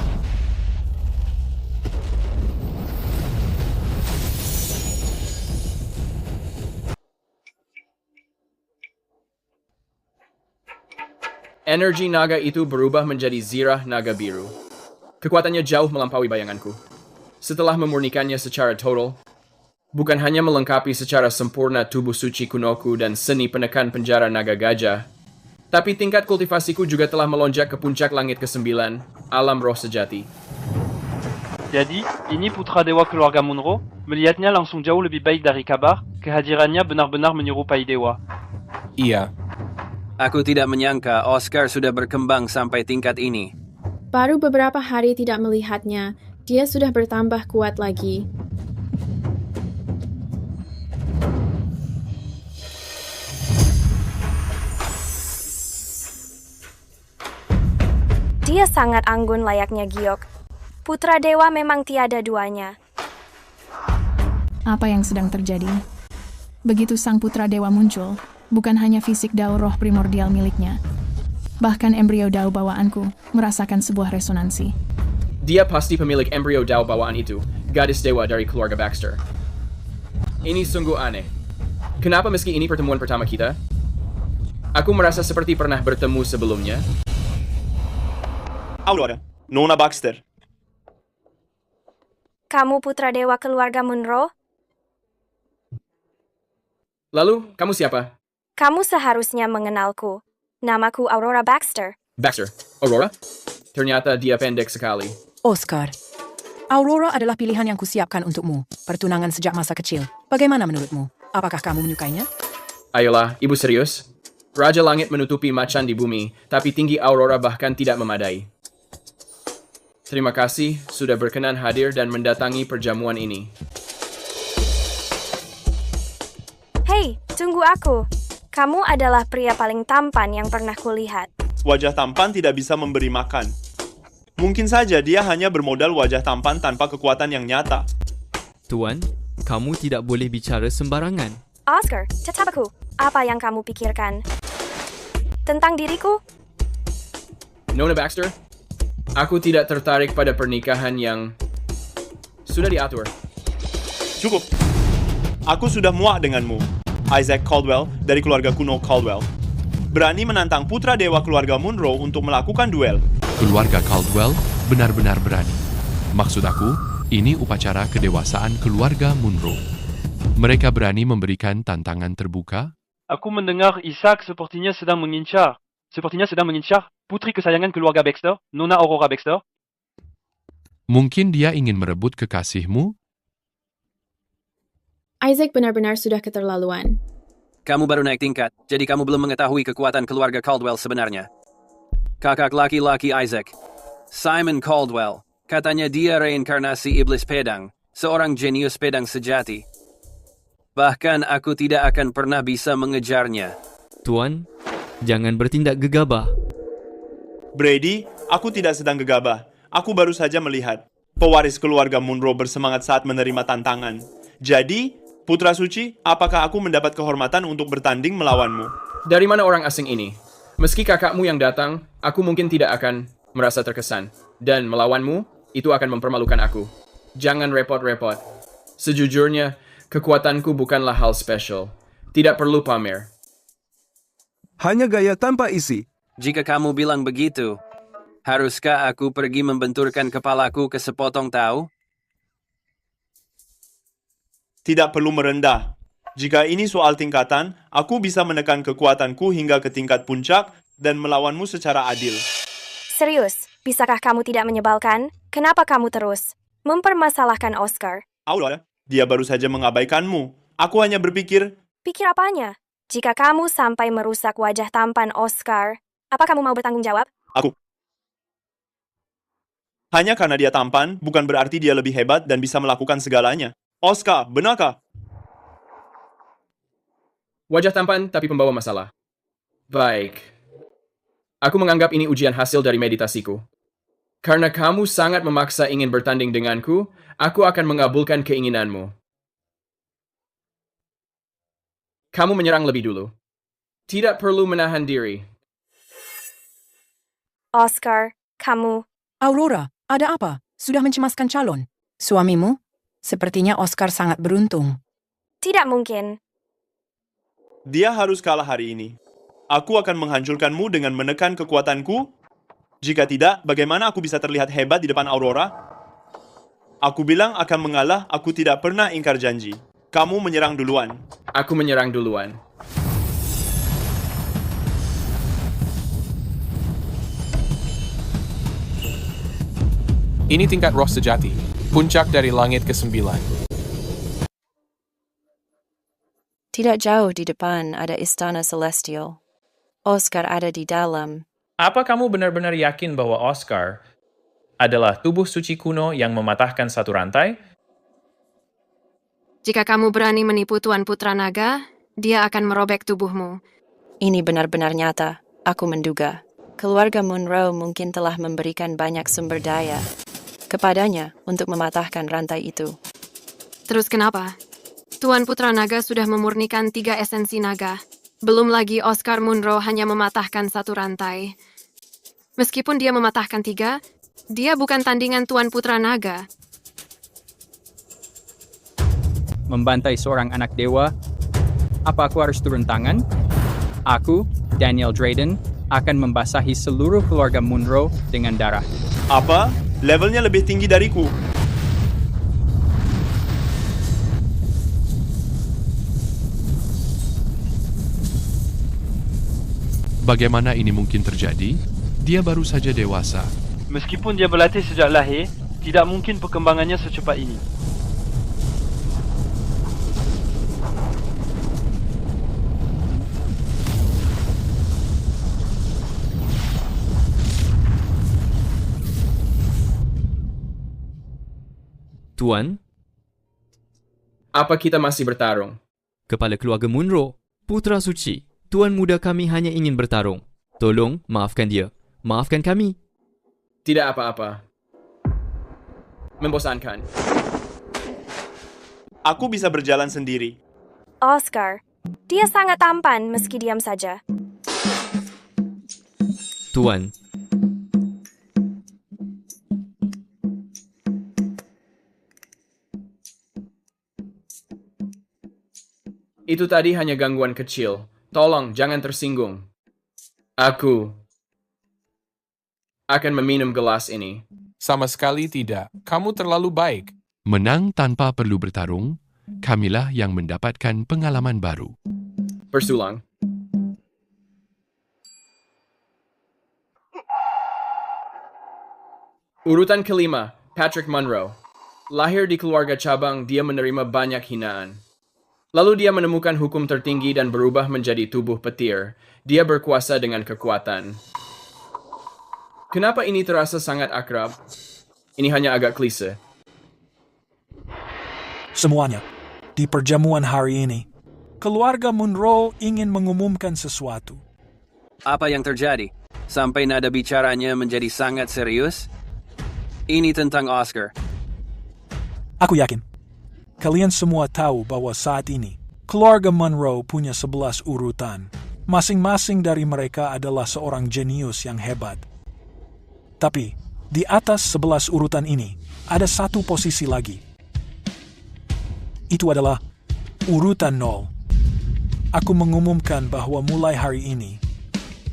Speaker 5: Energi naga itu berubah menjadi zirah naga biru. Kekuatannya jauh melampaui bayanganku. Setelah memurnikannya secara total, bukan hanya melengkapi secara sempurna tubuh suci kunoku dan seni penekan penjara naga gajah, tapi tingkat kultivasiku juga telah melonjak ke puncak langit ke-9, alam roh sejati.
Speaker 25: Jadi, ini putra dewa keluarga Munro, melihatnya langsung jauh lebih baik dari kabar, kehadirannya benar-benar menyerupai dewa.
Speaker 23: Iya.
Speaker 26: Aku tidak menyangka Oscar sudah berkembang sampai tingkat ini.
Speaker 4: Baru beberapa hari tidak melihatnya, dia sudah bertambah kuat lagi.
Speaker 20: Dia sangat anggun layaknya Giok. Putra dewa memang tiada duanya.
Speaker 19: Apa yang sedang terjadi? Begitu sang putra dewa muncul, bukan hanya fisik dao roh primordial miliknya, Bahkan embrio Dao bawaanku merasakan sebuah resonansi.
Speaker 5: Dia pasti pemilik embrio Dao bawaan itu, gadis dewa dari keluarga Baxter. Ini sungguh aneh. Kenapa meski ini pertemuan pertama kita? Aku merasa seperti pernah bertemu sebelumnya.
Speaker 21: Aurora, Nona Baxter.
Speaker 20: Kamu putra dewa keluarga Munro?
Speaker 5: Lalu, kamu siapa?
Speaker 20: Kamu seharusnya mengenalku. Namaku Aurora Baxter.
Speaker 5: Baxter. Aurora? Ternyata dia pendek sekali.
Speaker 1: Oscar, Aurora adalah pilihan yang kusiapkan untukmu. Pertunangan sejak masa kecil. Bagaimana menurutmu? Apakah kamu menyukainya?
Speaker 5: Ayolah, ibu serius? Raja Langit menutupi macan di bumi, tapi tinggi Aurora bahkan tidak memadai. Terima kasih sudah berkenan hadir dan mendatangi perjamuan ini.
Speaker 20: Hei, tunggu aku. Kamu adalah pria paling tampan yang pernah kulihat.
Speaker 21: Wajah tampan tidak bisa memberi makan. Mungkin saja dia hanya bermodal wajah tampan tanpa kekuatan yang nyata.
Speaker 22: Tuan, kamu tidak boleh bicara sembarangan.
Speaker 20: Oscar, tetap aku. Apa yang kamu pikirkan? Tentang diriku?
Speaker 5: Nona Baxter, aku tidak tertarik pada pernikahan yang sudah diatur.
Speaker 21: Cukup. Aku sudah muak denganmu. Isaac Caldwell dari keluarga kuno Caldwell berani menantang putra dewa keluarga Munro untuk melakukan duel.
Speaker 24: Keluarga Caldwell benar-benar berani. Maksud aku, ini upacara kedewasaan keluarga Munro. Mereka berani memberikan tantangan terbuka.
Speaker 25: Aku mendengar Isaac sepertinya sedang mengincar putri kesayangan keluarga Baxter, Nona Aurora Baxter.
Speaker 24: Mungkin dia ingin merebut kekasihmu?
Speaker 4: Isaac benar-benar sudah keterlaluan.
Speaker 26: Kamu baru naik tingkat, jadi kamu belum mengetahui kekuatan keluarga Caldwell sebenarnya. Kakak laki-laki Isaac, Simon Caldwell, katanya dia reinkarnasi iblis pedang, seorang jenius pedang sejati. Bahkan aku tidak akan pernah bisa mengejarnya.
Speaker 22: Tuan, jangan bertindak gegabah.
Speaker 21: Brady, aku tidak sedang gegabah. Aku baru saja melihat pewaris keluarga Munro bersemangat saat menerima tantangan. Jadi, Putra Suci, apakah aku mendapat kehormatan untuk bertanding melawanmu?
Speaker 5: Dari mana orang asing ini? Meski kakakmu yang datang, aku mungkin tidak akan merasa terkesan. Dan melawanmu, itu akan mempermalukan aku. Jangan repot-repot. Sejujurnya, kekuatanku bukanlah hal spesial. Tidak perlu pamer.
Speaker 8: Hanya gaya tanpa isi.
Speaker 26: Jika kamu bilang begitu, haruskah aku pergi membenturkan kepalaku ke sepotong tahu?
Speaker 21: Tidak perlu merendah. Jika ini soal tingkatan, aku bisa menekan kekuatanku hingga ke tingkat puncak dan melawanmu secara adil.
Speaker 20: Serius, bisakah kamu tidak menyebalkan? Kenapa kamu terus mempermasalahkan Oscar?
Speaker 21: Aurora, dia baru saja mengabaikanmu. Aku hanya berpikir...
Speaker 20: Pikir apanya? Jika kamu sampai merusak wajah tampan Oscar, apa kamu mau bertanggung jawab?
Speaker 21: Aku. Hanya karena dia tampan, bukan berarti dia lebih hebat dan bisa melakukan segalanya. Oscar, benarkah?
Speaker 5: Wajah tampan tapi pembawa masalah. Baik. Aku menganggap ini ujian hasil dari meditasiku. Karena kamu sangat memaksa ingin bertanding denganku, aku akan mengabulkan keinginanmu. Kamu menyerang lebih dulu. Tidak perlu menahan diri.
Speaker 20: Oscar, kamu...
Speaker 1: Aurora, ada apa? Sudah mencemaskan calon? Suamimu? Sepertinya Oscar sangat beruntung.
Speaker 20: Tidak mungkin.
Speaker 21: Dia harus kalah hari ini. Aku akan menghancurkanmu dengan menekan kekuatanku. Jika tidak, bagaimana aku bisa terlihat hebat di depan Aurora? Aku bilang akan mengalah, aku tidak pernah ingkar janji. Kamu menyerang duluan.
Speaker 5: Aku menyerang duluan.
Speaker 23: Ini tingkat roh sejati, puncak dari langit ke-9.
Speaker 9: Tidak jauh di depan ada istana celestial. Oscar ada di dalam.
Speaker 16: Apa kamu benar-benar yakin bahwa Oscar adalah tubuh suci kuno yang mematahkan satu rantai?
Speaker 6: Jika kamu berani menipu Tuan Putra Naga, dia akan merobek tubuhmu.
Speaker 9: Ini benar-benar nyata. Aku menduga. Keluarga Munro mungkin telah memberikan banyak sumber daya kepadanya untuk mematahkan rantai itu.
Speaker 6: Terus kenapa? Tuan Putra Naga sudah memurnikan 3 esensi naga.
Speaker 10: Belum lagi Oscar Munro hanya mematahkan satu rantai. Meskipun dia mematahkan 3, dia bukan tandingan Tuan Putra Naga.
Speaker 11: Membantai seorang anak dewa? Apa aku harus turun tangan? Aku, Daniel Drayden, akan membasahi seluruh keluarga Munro dengan darah.
Speaker 21: Apa? Levelnya lebih tinggi dariku.
Speaker 24: Bagaimana ini mungkin terjadi? Dia baru saja dewasa.
Speaker 25: Meskipun dia berlatih sejak lahir, tidak mungkin perkembangannya secepat ini.
Speaker 22: Tuan,
Speaker 5: apa kita masih bertarung?
Speaker 22: Kepala keluarga Munro, Putra Suci, Tuan muda kami hanya ingin bertarung. Tolong, maafkan dia. Maafkan kami.
Speaker 5: Tidak apa-apa. Membosankan.
Speaker 21: Aku bisa berjalan sendiri.
Speaker 20: Oscar, dia sangat tampan meski diam saja.
Speaker 22: Tuan,
Speaker 5: itu tadi hanya gangguan kecil. Tolong, jangan tersinggung. Aku akan meminum gelas ini.
Speaker 23: Sama sekali tidak. Kamu terlalu baik.
Speaker 24: Menang tanpa perlu bertarung, kamilah yang mendapatkan pengalaman baru.
Speaker 5: Bersulang. Urutan kelima, Patrick Munro. Lahir di keluarga cabang, dia menerima banyak hinaan. Lalu dia menemukan hukum tertinggi dan berubah menjadi tubuh petir. Dia berkuasa dengan kekuatan. Kenapa ini terasa sangat akrab? Ini hanya agak klise.
Speaker 15: Semuanya, di perjamuan hari ini, keluarga Munro ingin mengumumkan sesuatu.
Speaker 26: Apa yang terjadi? Sampai nada bicaranya menjadi sangat serius? Ini tentang Oscar.
Speaker 15: Aku yakin, kalian semua tahu bahwa saat ini, keluarga Munro punya 11 urutan. Masing-masing dari mereka adalah seorang jenius yang hebat. Tapi, di atas 11 urutan ini, ada satu posisi lagi. Itu adalah urutan 0. Aku mengumumkan bahwa mulai hari ini,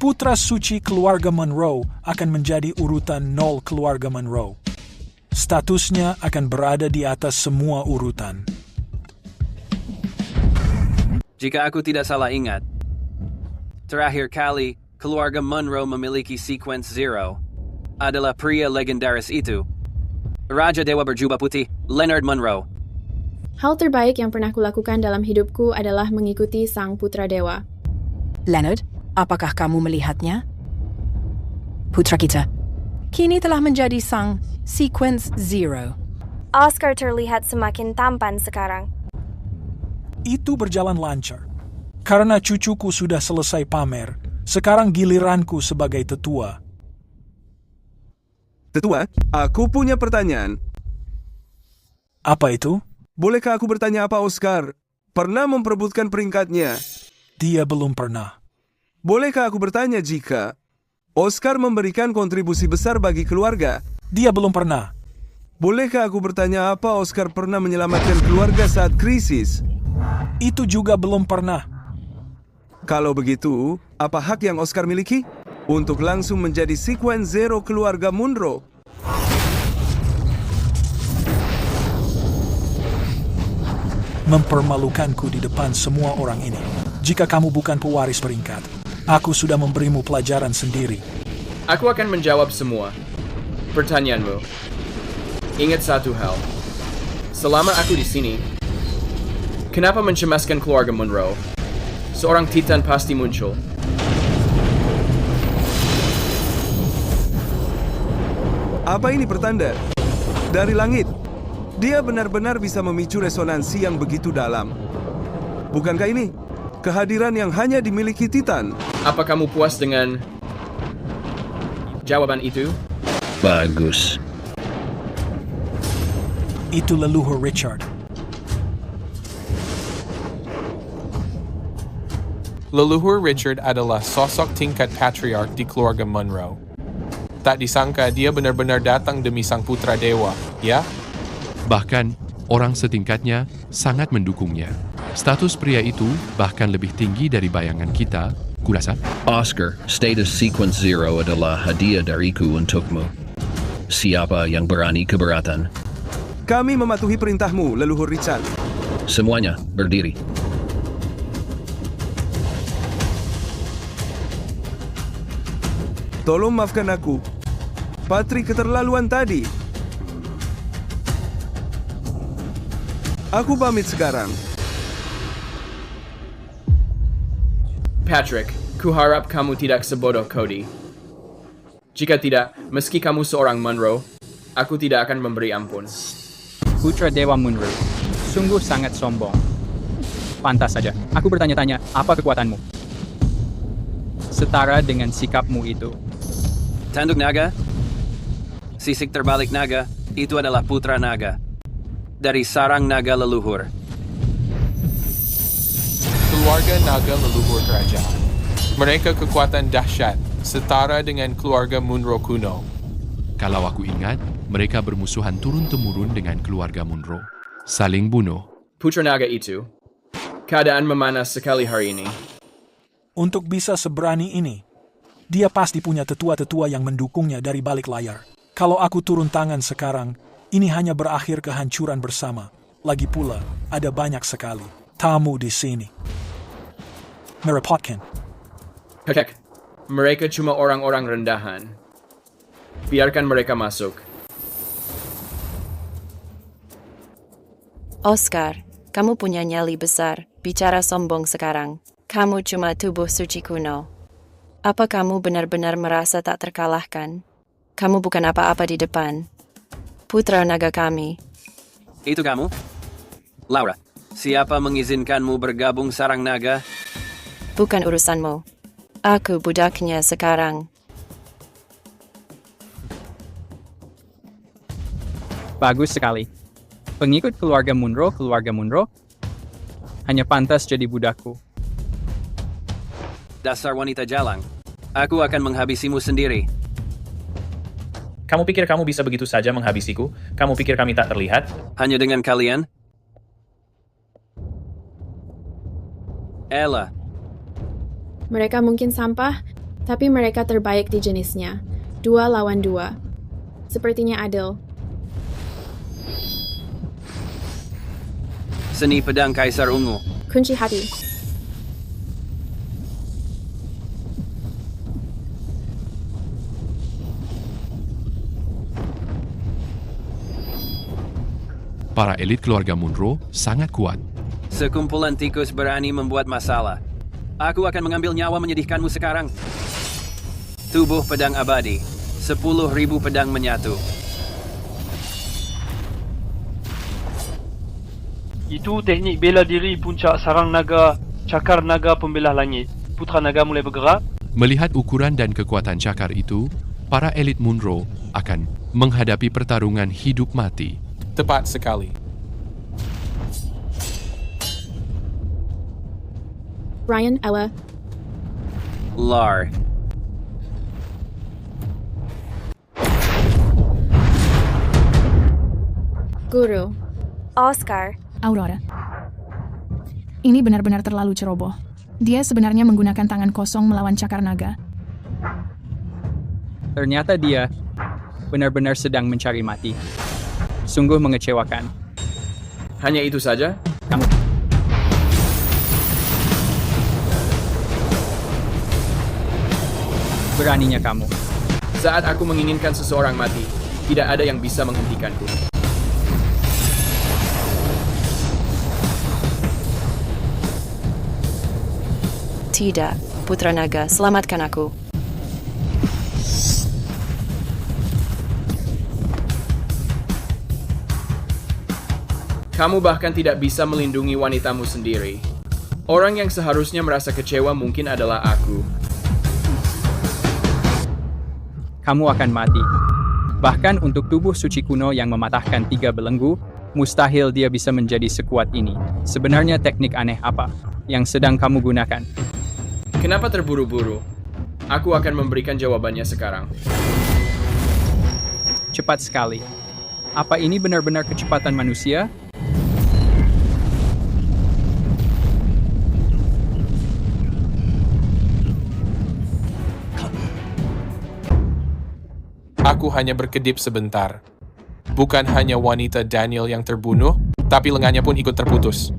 Speaker 15: Putra Suci keluarga Munro akan menjadi urutan 0 keluarga Munro. Statusnya akan berada di atas semua urutan.
Speaker 26: Jika aku tidak salah ingat, terakhir kali keluarga Munro memiliki sequence 0 adalah pria legendaris itu, Raja Dewa berjubah putih, Leonard Munro.
Speaker 4: Hal terbaik yang pernah kulakukan dalam hidupku adalah mengikuti sang putra dewa.
Speaker 1: Leonard, apakah kamu melihatnya? Putra kita, kini telah menjadi sang sequence 0.
Speaker 20: Oscar terlihat semakin tampan sekarang.
Speaker 15: Itu berjalan lancar. Karena cucuku sudah selesai pamer, sekarang giliranku sebagai tetua.
Speaker 8: Tetua, aku punya pertanyaan.
Speaker 15: Apa itu?
Speaker 8: Bolehkah aku bertanya apa Oscar pernah memperebutkan peringkatnya?
Speaker 15: Dia belum pernah.
Speaker 8: Bolehkah aku bertanya jika Oscar memberikan kontribusi besar bagi keluarga?
Speaker 15: Dia belum pernah.
Speaker 8: Bolehkah aku bertanya apa Oscar pernah menyelamatkan keluarga saat krisis?
Speaker 15: Itu juga belum pernah.
Speaker 8: Kalau begitu, apa hak yang Oscar miliki untuk langsung menjadi sequence 0 keluarga Munro?
Speaker 15: Mempermalukanku di depan semua orang ini. Jika kamu bukan pewaris peringkat, aku sudah memberimu pelajaran sendiri.
Speaker 5: Aku akan menjawab semua pertanyaanmu. Ingat satu hal. Selama aku di sini, kenapa mencemaskan keluarga Munro? Seorang Titan pasti muncul.
Speaker 8: Apa ini pertanda? Dari langit. Dia benar-benar bisa memicu resonansi yang begitu dalam. Bukankah ini kehadiran yang hanya dimiliki Titan?
Speaker 5: Apa kamu puas dengan jawaban itu?
Speaker 12: Bagus.
Speaker 15: Itu leluhur Richard.
Speaker 23: Leluhur Richard adalah sosok tingkat patriark di keluarga Munro. Tak disangka dia benar-benar datang demi sang putra dewa, ya?
Speaker 24: Bahkan, orang setingkatnya sangat mendukungnya. Status pria itu bahkan lebih tinggi dari bayangan kita, kurasa.
Speaker 12: Oscar, status sequence 0 adalah hadiah dariku untukmu. Siapa yang berani keberatan?
Speaker 8: Kami mematuhi perintahmu, leluhur Richard.
Speaker 12: Semuanya, berdiri.
Speaker 8: Tolong maafkan aku. Patri keterlaluan tadi. Aku pamit sekarang.
Speaker 5: Patrick, kuharap kamu tidak sebodoh Cody. Jika tidak, meski kamu seorang Munro, aku tidak akan memberi ampun.
Speaker 11: Putra Dewa Munro, sungguh sangat sombong. Pantas saja, aku bertanya-tanya, apa kekuatanmu? Setara dengan sikapmu itu.
Speaker 26: Tanduk naga? Sisik terbalik naga, itu adalah putra naga. Dari sarang naga leluhur.
Speaker 23: Keluarga naga leluhur kerajaan. Mereka kekuatan dahsyat, setara dengan keluarga Munro kuno.
Speaker 24: Kalau aku ingat, mereka bermusuhan turun-temurun dengan keluarga Munro. Saling bunuh.
Speaker 5: Putra naga itu, keadaan memanas sekali hari ini.
Speaker 15: Untuk bisa seberani ini, dia pasti punya tetua-tetua yang mendukungnya dari balik layar. Kalau aku turun tangan sekarang, ini hanya berakhir kehancuran bersama. Lagi pula, ada banyak sekali tamu di sini. Merepotkan.
Speaker 5: Kakek, mereka cuma orang-orang rendahan. Biarkan mereka masuk.
Speaker 9: Oscar, kamu punya nyali besar, bicara sombong sekarang. Kamu cuma tubuh suci kuno. Apa kamu benar-benar merasa tak terkalahkan? Kamu bukan apa-apa di depan. Putra naga kami.
Speaker 26: Itu kamu? Laura, siapa mengizinkanmu bergabung sarang naga?
Speaker 9: Bukan urusanmu. Aku budaknya sekarang.
Speaker 11: Bagus sekali. Pengikut keluarga Munro, hanya pantas jadi budakku.
Speaker 26: Dasar wanita jalang. Aku akan menghabisimu sendiri.
Speaker 2: Kamu pikir kamu bisa begitu saja menghabisiku? Kamu pikir kami tak terlihat?
Speaker 26: Hanya dengan kalian? Ella.
Speaker 4: Mereka mungkin sampah, tapi mereka terbaik di jenisnya. 2 lawan 2. Sepertinya adil.
Speaker 26: Seni pedang Kaisar Ungu.
Speaker 4: Kunci hati.
Speaker 24: Para elit keluarga Munro sangat kuat.
Speaker 26: Sekumpulan tikus berani membuat masalah. Aku akan mengambil nyawa menyedihkanmu sekarang. Tubuh pedang abadi. 10.000 pedang menyatu.
Speaker 25: Itu teknik bela diri puncak sarang naga, cakar naga pembelah langit. Putra naga mulai bergerak.
Speaker 24: Melihat ukuran dan kekuatan cakar itu, para elit Munro akan menghadapi pertarungan hidup mati.
Speaker 23: Tepat sekali.
Speaker 4: Brian, Ella.
Speaker 26: Lar.
Speaker 20: Guru. Oscar.
Speaker 19: Aurora. Ini benar-benar terlalu ceroboh. Dia sebenarnya menggunakan tangan kosong melawan cakar naga.
Speaker 11: Ternyata dia benar-benar sedang mencari mati. Sungguh mengecewakan.
Speaker 5: Hanya itu saja?
Speaker 11: Kamu. Beraninya kamu.
Speaker 5: Saat aku menginginkan seseorang mati, tidak ada yang bisa menghentikanku.
Speaker 9: Tidak, Putra Naga, selamatkan aku.
Speaker 5: Kamu bahkan tidak bisa melindungi wanitamu sendiri. Orang yang seharusnya merasa kecewa mungkin adalah aku.
Speaker 11: Kamu akan mati. Bahkan untuk tubuh suci kuno yang mematahkan 3 belenggu, mustahil dia bisa menjadi sekuat ini. Sebenarnya teknik aneh apa yang sedang kamu gunakan?
Speaker 5: Kenapa terburu-buru? Aku akan memberikan jawabannya sekarang.
Speaker 11: Cepat sekali. Apa ini benar-benar kecepatan manusia?
Speaker 23: Aku hanya berkedip sebentar. Bukan hanya wanita Daniel yang terbunuh, tapi lengannya pun ikut terputus.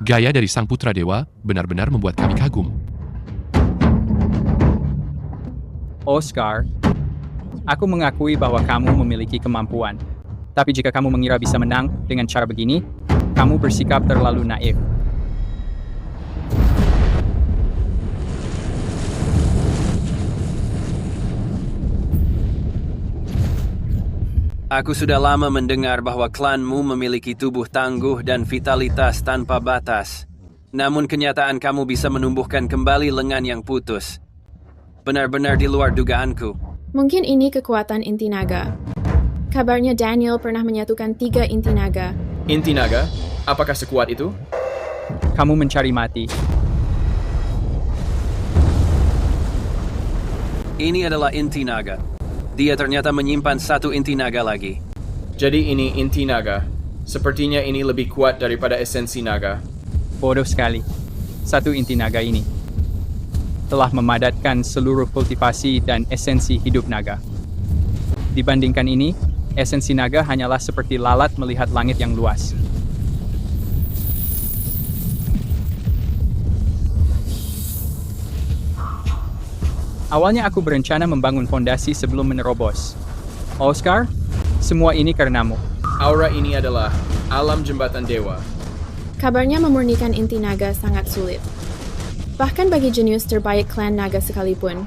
Speaker 24: Gaya dari sang putra dewa benar-benar membuat kami kagum.
Speaker 11: Oscar, aku mengakui bahwa kamu memiliki kemampuan. Tapi jika kamu mengira bisa menang dengan cara begini, kamu bersikap terlalu naif.
Speaker 26: Aku sudah lama mendengar bahwa klanmu memiliki tubuh tangguh dan vitalitas tanpa batas. Namun kenyataan kamu bisa menumbuhkan kembali lengan yang putus. Benar-benar di luar dugaanku.
Speaker 4: Mungkin ini kekuatan inti naga. Kabarnya Daniel pernah menyatukan 3 inti naga.
Speaker 5: Inti naga? Apakah sekuat itu?
Speaker 11: Kamu mencari mati.
Speaker 26: Ini adalah inti naga. Dia ternyata menyimpan 1 inti naga lagi.
Speaker 5: Jadi ini inti naga. Sepertinya ini lebih kuat daripada esensi naga.
Speaker 11: Bodoh sekali. 1 inti naga ini telah memadatkan seluruh kultivasi dan esensi hidup naga. Dibandingkan ini, esensi naga hanyalah seperti lalat melihat langit yang luas. Awalnya aku berencana membangun fondasi sebelum menerobos. Oscar, semua ini karenamu.
Speaker 5: Aura ini adalah alam jembatan dewa.
Speaker 4: Kabarnya memurnikan inti naga sangat sulit. Bahkan bagi jenius terbaik klan naga sekalipun.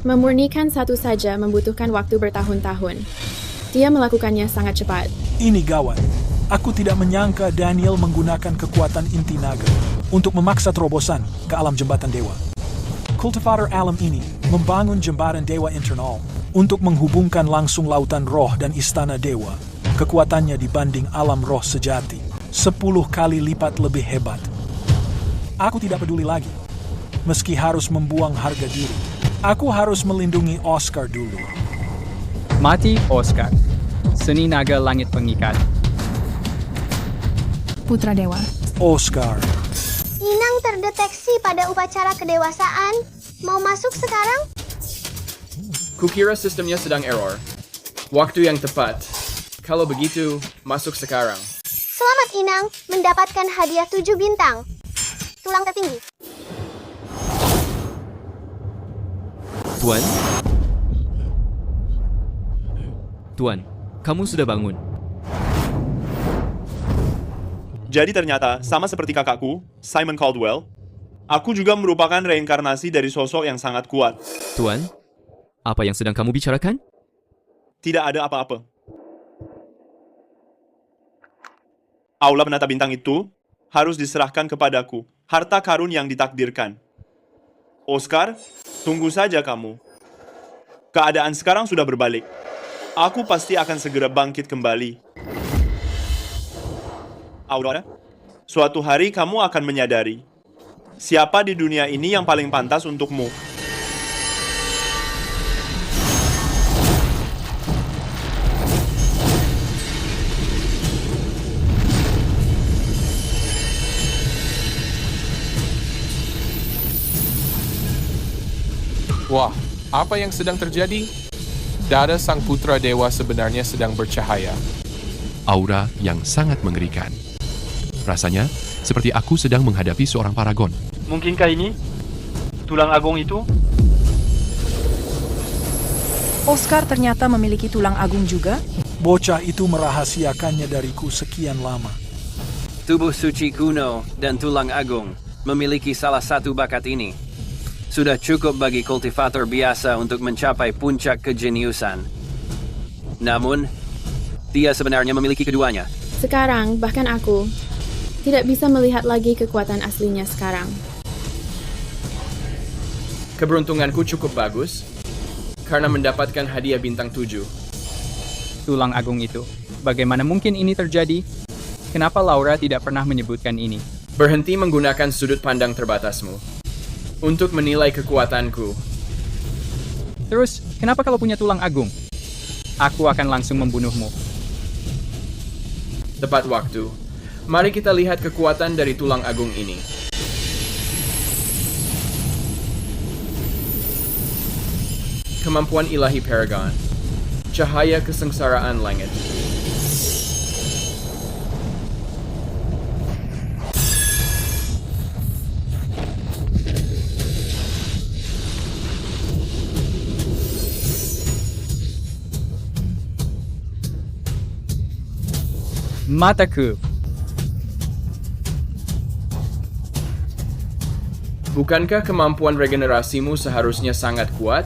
Speaker 4: Memurnikan satu saja membutuhkan waktu bertahun-tahun. Dia melakukannya sangat cepat.
Speaker 15: Ini gawat. Aku tidak menyangka Daniel menggunakan kekuatan inti naga untuk memaksa terobosan ke alam jembatan dewa. Kultivator alam ini membangun jembatan dewa internal untuk menghubungkan langsung lautan roh dan istana dewa. Kekuatannya dibanding alam roh sejati 10 kali lipat lebih hebat. Aku tidak peduli lagi. Meski harus membuang harga diri, aku harus melindungi Oscar dulu.
Speaker 11: Mati, Oscar. Seni naga langit pengikat.
Speaker 19: Putra Dewa.
Speaker 15: Oscar.
Speaker 3: Inang terdeteksi pada upacara kedewasaan. Mau masuk sekarang?
Speaker 5: Kukira sistemnya sedang error. Waktu yang tepat. Kalau begitu, masuk sekarang.
Speaker 3: Selamat Inang, mendapatkan hadiah 7 bintang. Tulang tertinggi.
Speaker 22: Tuan? Tuan, kamu sudah bangun.
Speaker 21: Jadi ternyata, sama seperti kakakku, Simon Caldwell, aku juga merupakan reinkarnasi dari sosok yang sangat kuat.
Speaker 22: Tuan, apa yang sedang kamu bicarakan?
Speaker 21: Tidak ada apa-apa. Aula penata bintang itu harus diserahkan kepadaku. Harta karun yang ditakdirkan. Oscar, tunggu saja kamu. Keadaan sekarang sudah berbalik. Aku pasti akan segera bangkit kembali. Aurora, suatu hari kamu akan menyadari siapa di dunia ini yang paling pantas untukmu.
Speaker 23: Wah, apa yang sedang terjadi? Dada sang putra dewa sebenarnya sedang bercahaya.
Speaker 24: Aura yang sangat mengerikan. Rasanya seperti aku sedang menghadapi seorang paragon.
Speaker 25: Mungkinkah ini? Tulang agung itu?
Speaker 1: Oscar ternyata memiliki tulang agung juga?
Speaker 15: Bocah itu merahasiakannya dariku sekian lama.
Speaker 26: Tubuh suci kuno dan tulang agung memiliki salah satu bakat ini. Sudah cukup bagi kultivator biasa untuk mencapai puncak kejeniusan. Namun, dia sebenarnya memiliki keduanya.
Speaker 4: Sekarang, bahkan aku tidak bisa melihat lagi kekuatan aslinya sekarang.
Speaker 5: Keberuntunganku cukup bagus karena mendapatkan hadiah bintang 7.
Speaker 11: Tulang agung itu. Bagaimana mungkin ini terjadi? Kenapa Laura tidak pernah menyebutkan ini?
Speaker 5: Berhenti menggunakan sudut pandang terbatasmu. untuk menilai kekuatanku.
Speaker 11: Terus, kenapa kalau punya tulang agung? Aku akan langsung membunuhmu.
Speaker 5: Tepat waktu. Mari kita lihat kekuatan dari tulang agung ini. Kemampuan ilahi Paragon. Cahaya kesengsaraan langit.
Speaker 11: Mataku.
Speaker 5: Bukankah kemampuan regenerasimu seharusnya sangat kuat?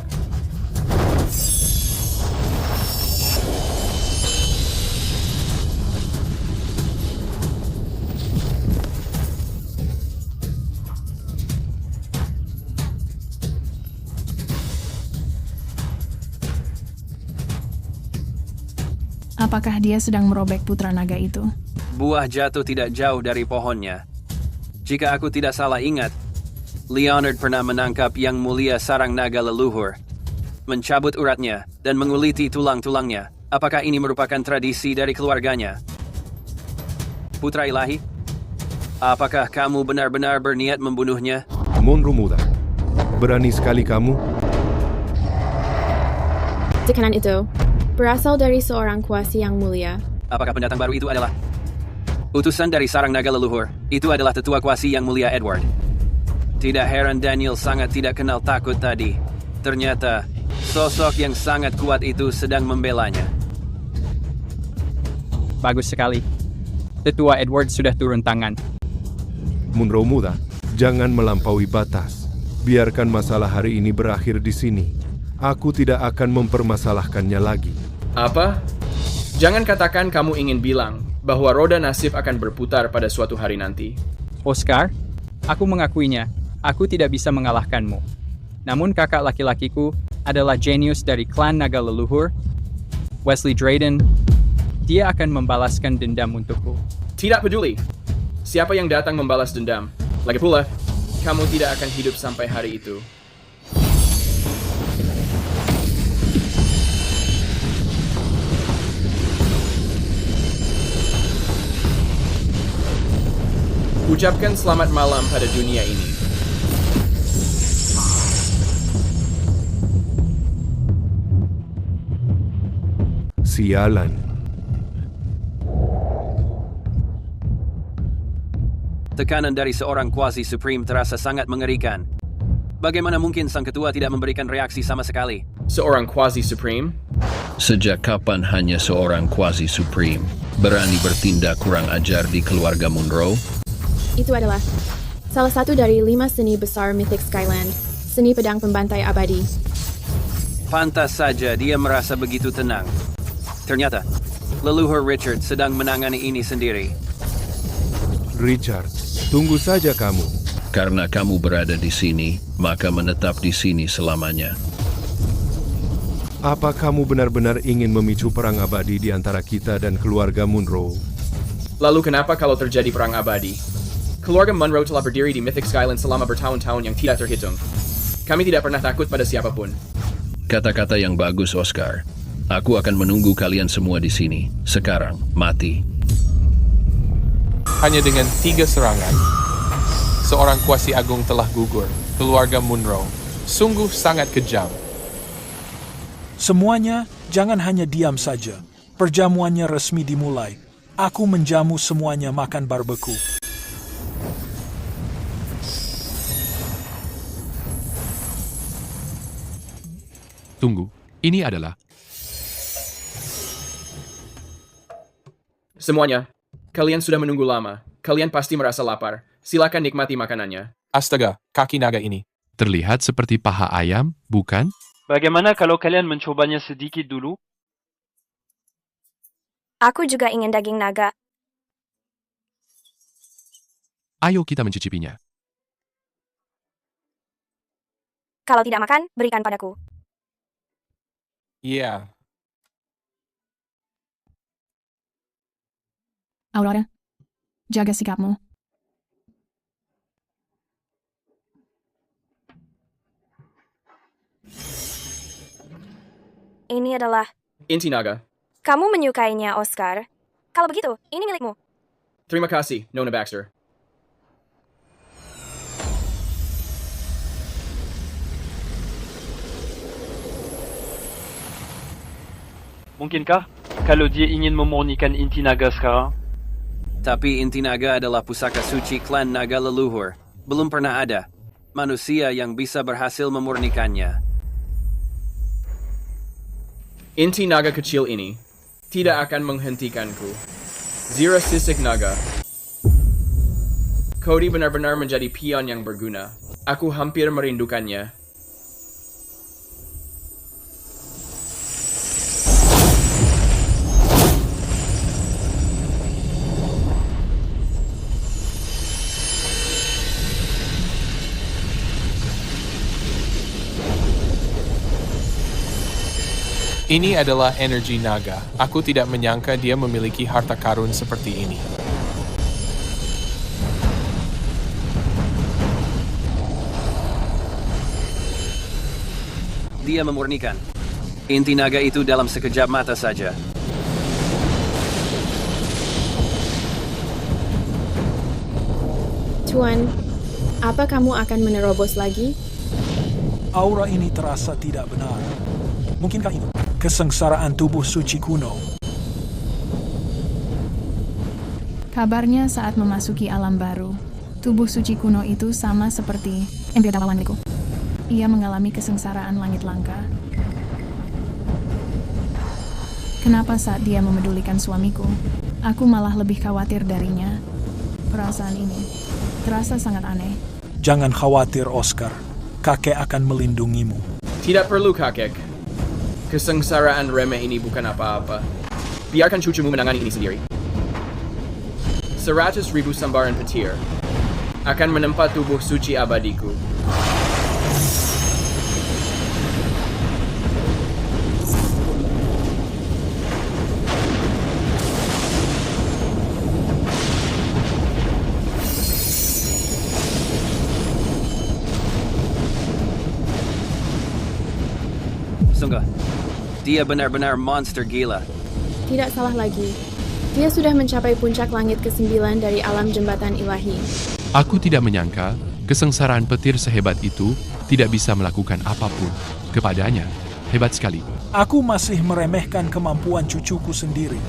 Speaker 19: Apakah dia sedang merobek putra naga itu?
Speaker 26: Buah jatuh tidak jauh dari pohonnya. Jika aku tidak salah ingat, Leonard pernah menangkap Yang Mulia sarang naga leluhur, mencabut uratnya, dan menguliti tulang-tulangnya. Apakah ini merupakan tradisi dari keluarganya? Putra ilahi, apakah kamu benar-benar berniat membunuhnya?
Speaker 7: Monroe muda, berani sekali kamu.
Speaker 4: Tekanan itu berasal dari seorang kuasi yang mulia.
Speaker 26: Apakah pendatang baru itu adalah utusan dari sarang naga leluhur? Itu adalah tetua kuasi yang mulia Edward. Tidak heran Daniel sangat tidak kenal takut tadi. Ternyata, sosok yang sangat kuat itu sedang membelanya.
Speaker 11: Bagus sekali. Tetua Edward sudah turun tangan.
Speaker 7: Monroe muda, jangan melampaui batas. Biarkan masalah hari ini berakhir di sini. Aku tidak akan mempermasalahkannya lagi.
Speaker 5: Apa? Jangan katakan kamu ingin bilang bahwa roda nasib akan berputar pada suatu hari nanti.
Speaker 11: Oscar, aku mengakuinya. Aku tidak bisa mengalahkanmu. Namun kakak laki-lakiku adalah jenius dari klan naga leluhur, Wesley Drayden. Dia akan membalaskan dendam untukku.
Speaker 5: Tidak peduli. Siapa yang datang membalas dendam. Lagi pula, kamu tidak akan hidup sampai hari itu. Ucapkan selamat malam pada dunia ini.
Speaker 7: Sialan.
Speaker 26: Tekanan dari seorang kuasi supreme terasa sangat mengerikan. Bagaimana mungkin sang ketua tidak memberikan reaksi sama sekali?
Speaker 5: Seorang kuasi supreme?
Speaker 12: Sejak kapan hanya seorang kuasi supreme berani bertindak kurang ajar di keluarga Monroe?
Speaker 4: Itu adalah salah satu dari 5 seni besar Mythic Skyland, seni pedang pembantai abadi.
Speaker 26: Pantas saja dia merasa begitu tenang. Ternyata, leluhur Richard sedang menangani ini sendiri.
Speaker 7: Richard, tunggu saja kamu.
Speaker 12: Karena kamu berada di sini, maka menetap di sini selamanya.
Speaker 7: Apa kamu benar-benar ingin memicu perang abadi di antara kita dan keluarga Monroe?
Speaker 5: Lalu kenapa kalau terjadi perang abadi? Keluarga Monroe telah berdiri di Mythic Skyland selama bertahun-tahun yang tidak terhitung. Kami tidak pernah takut pada siapapun.
Speaker 12: Kata-kata yang bagus, Oscar. Aku akan menunggu kalian semua di sini. Sekarang, mati.
Speaker 23: Hanya dengan 3 serangan, seorang kuasi agung telah gugur. Keluarga Monroe sungguh sangat kejam.
Speaker 15: Semuanya, jangan hanya diam saja. Perjamuannya resmi dimulai. Aku menjamu semuanya makan barbeku.
Speaker 24: Tunggu, ini adalah...
Speaker 5: Semuanya, kalian sudah menunggu lama. Kalian pasti merasa lapar. Silakan nikmati makanannya.
Speaker 23: Astaga, kaki naga ini.
Speaker 24: Terlihat seperti paha ayam, bukan?
Speaker 25: Bagaimana kalau kalian mencobanya sedikit dulu?
Speaker 20: Aku juga ingin daging naga.
Speaker 24: Ayo kita mencicipinya.
Speaker 20: Kalau tidak makan, berikan padaku.
Speaker 23: Iya.
Speaker 19: Aurora, jaga sikapmu.
Speaker 20: Ini adalah...
Speaker 5: Inti naga.
Speaker 20: Kamu menyukainya, Oscar. Kalau begitu, ini milikmu.
Speaker 5: Terima kasih, Nona Baxter.
Speaker 25: Mungkinkah kalau dia ingin memurnikan inti naga sekarang?
Speaker 26: Tapi inti naga adalah pusaka suci klan naga leluhur. Belum pernah ada manusia yang bisa berhasil memurnikannya.
Speaker 5: Inti naga kecil ini tidak akan menghentikanku. Zira sisik naga. Cody benar-benar menjadi pion yang berguna. Aku hampir merindukannya.
Speaker 23: Ini adalah energi naga. Aku tidak menyangka dia memiliki harta karun seperti ini.
Speaker 26: Dia memurnikan inti naga itu dalam sekejap mata saja.
Speaker 4: Tuan, apa kamu akan menerobos lagi?
Speaker 15: Aura ini terasa tidak benar. Mungkinkah itu kesengsaraan tubuh suci kuno?
Speaker 19: Kabarnya saat memasuki alam baru, tubuh suci kuno itu sama seperti lawanku. Ia mengalami kesengsaraan langit langka. Kenapa saat dia memedulikan suamiku, aku malah lebih khawatir darinya? Perasaan ini terasa sangat aneh.
Speaker 15: Jangan khawatir, Oscar. Kakek akan melindungimu.
Speaker 5: Tidak perlu, kakek. Kesengsaraan remeh ini bukan apa-apa. Biarkan cucumu menangani ini sendiri. 100,000 sambaran petir akan menempa tubuh suci abadiku.
Speaker 26: Sungguh, dia benar-benar monster gila.
Speaker 4: Tidak salah lagi. Dia sudah mencapai puncak langit ke-9 dari alam jembatan ilahi.
Speaker 24: Aku tidak menyangka kesengsaraan petir sehebat itu tidak bisa melakukan apapun kepadanya. Hebat sekali.
Speaker 15: Aku masih meremehkan kemampuan cucuku sendiri.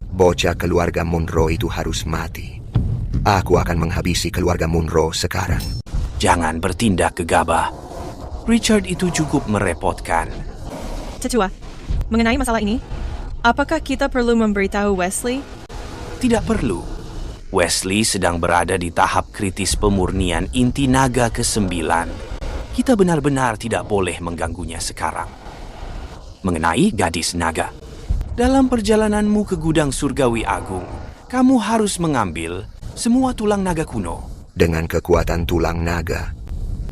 Speaker 6: Bocah keluarga Munro itu harus mati. Aku akan menghabisi keluarga Munro sekarang.
Speaker 13: Jangan bertindak gegabah. Richard itu cukup merepotkan.
Speaker 14: Tetua, mengenai masalah ini, apakah kita perlu memberitahu Wesley?
Speaker 13: Tidak perlu. Wesley sedang berada di tahap kritis pemurnian inti naga ke-9. Kita benar-benar tidak boleh mengganggunya sekarang. Mengenai gadis naga, dalam perjalananmu ke gudang surgawi agung, kamu harus mengambil semua tulang naga kuno.
Speaker 6: Dengan kekuatan tulang naga,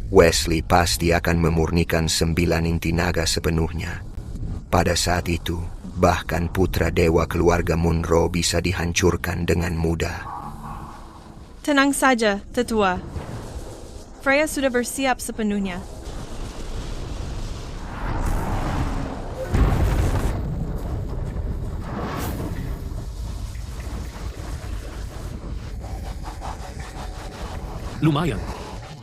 Speaker 6: Wesley pasti akan memurnikan 9 inti naga sepenuhnya. Pada saat itu, bahkan putra dewa keluarga Munro bisa dihancurkan dengan mudah.
Speaker 14: Tenang saja, Tetua. Freya sudah bersiap sepenuhnya.
Speaker 16: Lumayan.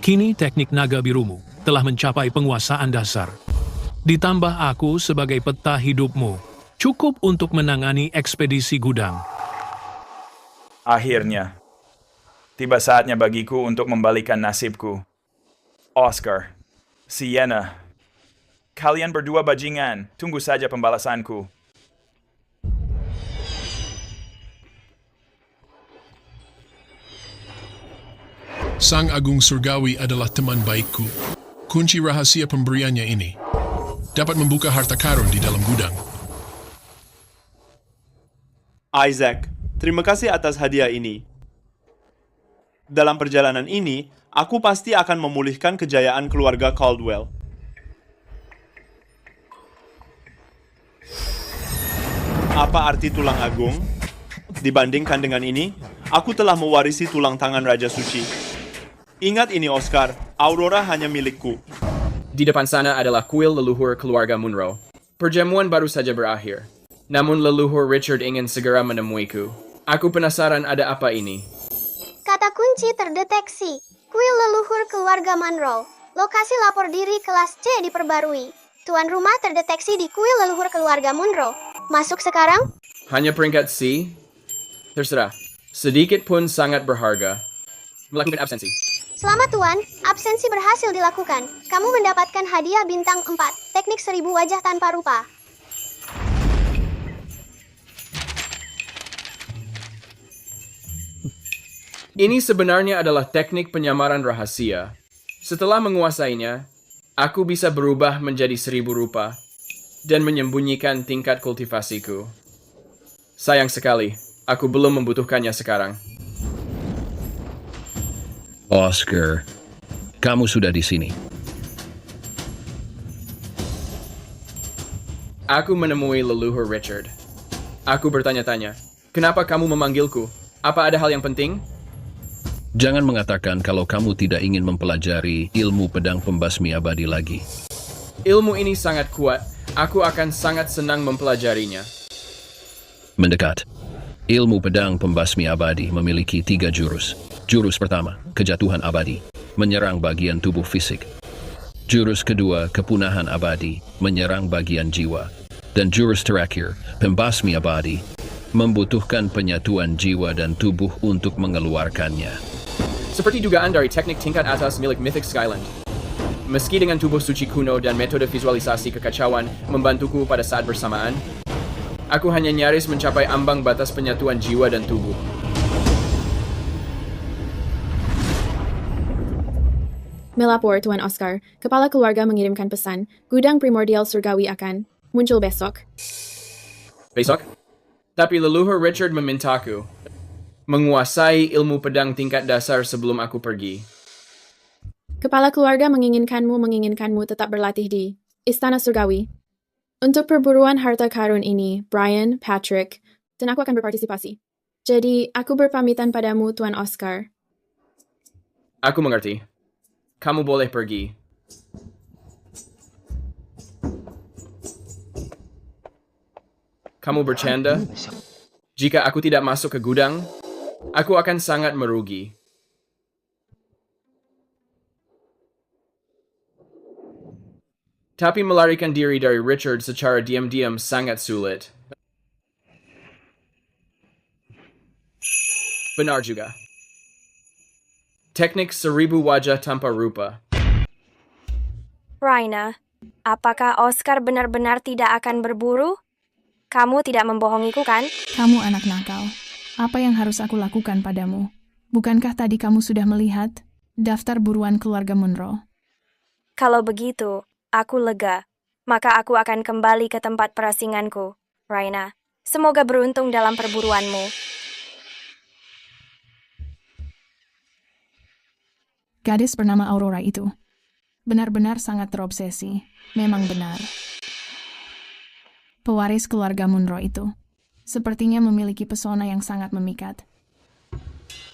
Speaker 16: Kini teknik naga birumu telah mencapai penguasaan dasar. Ditambah aku sebagai peta hidupmu, cukup untuk menangani ekspedisi gudang.
Speaker 2: Akhirnya, tiba saatnya bagiku untuk membalikan nasibku. Oscar, Sienna, kalian berdua bajingan, tunggu saja pembalasanku.
Speaker 17: Sang Agung Surgawi adalah teman baikku. Kunci rahasia pemberiannya ini dapat membuka harta karun di dalam gudang.
Speaker 21: Isaac, terima kasih atas hadiah ini. Dalam perjalanan ini, aku pasti akan memulihkan kejayaan keluarga Caldwell. Apa arti tulang agung dibandingkan dengan ini? Aku telah mewarisi tulang tangan Raja Suci. Ingat ini, Oscar. Aurora hanya milikku.
Speaker 5: Di depan sana adalah kuil leluhur keluarga Munro. Perjamuan baru saja berakhir. Namun leluhur Richard ingin segera menemuiku. Aku penasaran ada apa ini.
Speaker 3: Kata kunci terdeteksi. Kuil leluhur keluarga Munro. Lokasi lapor diri kelas C diperbarui. Tuan rumah terdeteksi di kuil leluhur keluarga Munro. Masuk sekarang?
Speaker 5: Hanya peringkat C? Terserah. Sedikit pun sangat berharga. Melakukan absensi.
Speaker 3: Selamat Tuan, absensi berhasil dilakukan. Kamu mendapatkan hadiah bintang 4, teknik 1000 wajah tanpa rupa.
Speaker 5: Ini sebenarnya adalah teknik penyamaran rahasia. Setelah menguasainya, aku bisa berubah menjadi 1000 rupa dan menyembunyikan tingkat kultivasiku. Sayang sekali, aku belum membutuhkannya sekarang.
Speaker 12: Oscar, kamu sudah di sini.
Speaker 5: Aku menemui leluhur Richard. Aku bertanya-tanya, kenapa kamu memanggilku? Apa ada hal yang penting?
Speaker 12: Jangan mengatakan kalau kamu tidak ingin mempelajari ilmu pedang pembasmi abadi lagi.
Speaker 5: Ilmu ini sangat kuat. Aku akan sangat senang mempelajarinya.
Speaker 12: Mendekat. Ilmu pedang pembasmi abadi memiliki 3 jurus. Jurus pertama, kejatuhan abadi, menyerang bagian tubuh fisik. Jurus kedua, kepunahan abadi, menyerang bagian jiwa. Dan jurus terakhir, pembasmi abadi, membutuhkan penyatuan jiwa dan tubuh untuk mengeluarkannya.
Speaker 5: Seperti dugaan dari teknik tingkat atas milik Mythic Skyland. Meski dengan tubuh suci kuno dan metode visualisasi kekacauan membantuku pada saat bersamaan, aku hanya nyaris mencapai ambang batas penyatuan jiwa dan tubuh.
Speaker 4: Melapor, Tuan Oscar. Kepala keluarga mengirimkan pesan. Gudang primordial surgawi akan muncul besok.
Speaker 5: Besok? Tapi leluhur Richard memintaku menguasai ilmu pedang tingkat dasar sebelum aku pergi.
Speaker 4: Kepala keluarga menginginkanmu tetap berlatih di Istana Surgawi. Untuk perburuan harta karun ini, Brian, Patrick, dan aku akan berpartisipasi. Jadi, aku berpamitan padamu, Tuan Oscar.
Speaker 5: Aku mengerti. Kamu boleh pergi. Kamu bercanda? Jika aku tidak masuk ke gudang, aku akan sangat merugi. Tapi melarikan diri dari Richard secara diam-diam sangat sulit. Benar juga. Teknik 1000 wajah tanpa rupa.
Speaker 20: Raina, apakah Oscar benar-benar tidak akan berburu? Kamu tidak membohongiku, kan?
Speaker 19: Kamu anak nakal. Apa yang harus aku lakukan padamu? Bukankah tadi kamu sudah melihat daftar buruan keluarga Munro?
Speaker 20: Kalau begitu, aku lega. Maka aku akan kembali ke tempat perasinganku. Raina, semoga beruntung dalam perburuanmu.
Speaker 19: Gadis bernama Aurora itu benar-benar sangat terobsesi. Memang benar. Pewaris keluarga Munro itu sepertinya memiliki pesona yang sangat memikat.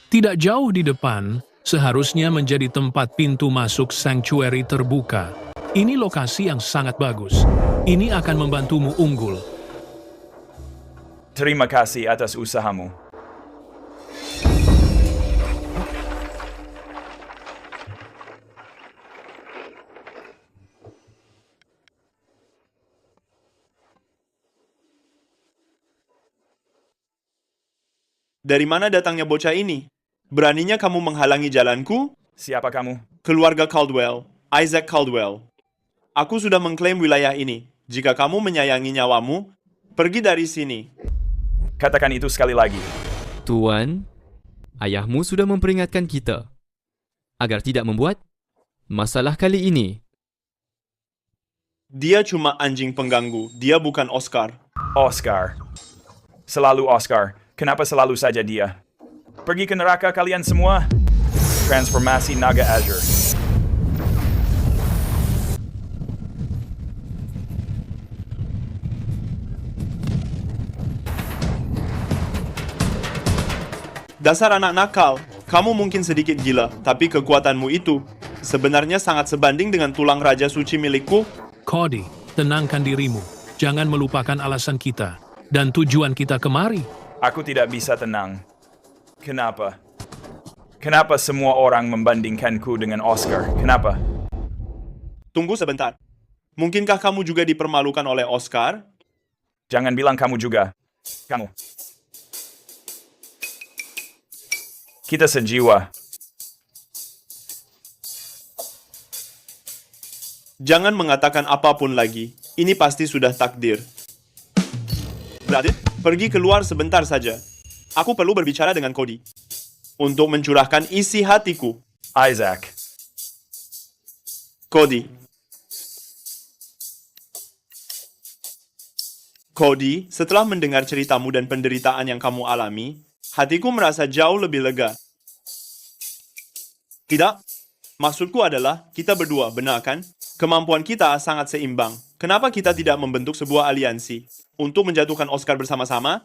Speaker 16: Tidak jauh di depan, seharusnya menjadi tempat pintu masuk sanctuary terbuka. Ini lokasi yang sangat bagus. Ini akan membantumu unggul.
Speaker 2: Terima kasih atas usahamu.
Speaker 21: Dari mana datangnya bocah ini? Beraninya kamu menghalangi jalanku?
Speaker 2: Siapa kamu?
Speaker 21: Keluarga Caldwell, Isaac Caldwell. Aku sudah mengklaim wilayah ini. Jika kamu menyayangi nyawamu, pergi dari sini.
Speaker 2: Katakan itu sekali lagi.
Speaker 8: Tuan, ayahmu sudah memperingatkan kita agar tidak membuat masalah kali ini.
Speaker 21: Dia cuma anjing pengganggu. Dia bukan Oscar.
Speaker 2: Oscar. Selalu Oscar. Kenapa selalu saja dia? Pergi ke neraka kalian semua. Transformasi Naga Azure.
Speaker 21: Dasar anak nakal, kamu mungkin sedikit gila, tapi kekuatanmu itu sebenarnya sangat sebanding dengan tulang raja suci milikku.
Speaker 16: Cody, tenangkan dirimu. Jangan melupakan alasan kita dan tujuan kita kemari.
Speaker 2: Aku tidak bisa tenang. Kenapa? Kenapa semua orang membandingkanku dengan Oscar? Kenapa?
Speaker 21: Tunggu sebentar. Mungkinkah kamu juga dipermalukan oleh Oscar?
Speaker 2: Jangan bilang kamu juga. Kamu. Kita sejiwa.
Speaker 21: Jangan mengatakan apapun lagi. Ini pasti sudah takdir. Radit, pergi keluar sebentar saja. Aku perlu berbicara dengan Cody. Untuk mencurahkan isi hatiku.
Speaker 2: Isaac.
Speaker 21: Cody. Cody, setelah mendengar ceritamu dan penderitaan yang kamu alami, hatiku merasa jauh lebih lega. Tidak, maksudku adalah kita berdua, benar kan? Kemampuan kita sangat seimbang. Kenapa kita tidak membentuk sebuah aliansi untuk menjatuhkan Oscar bersama-sama?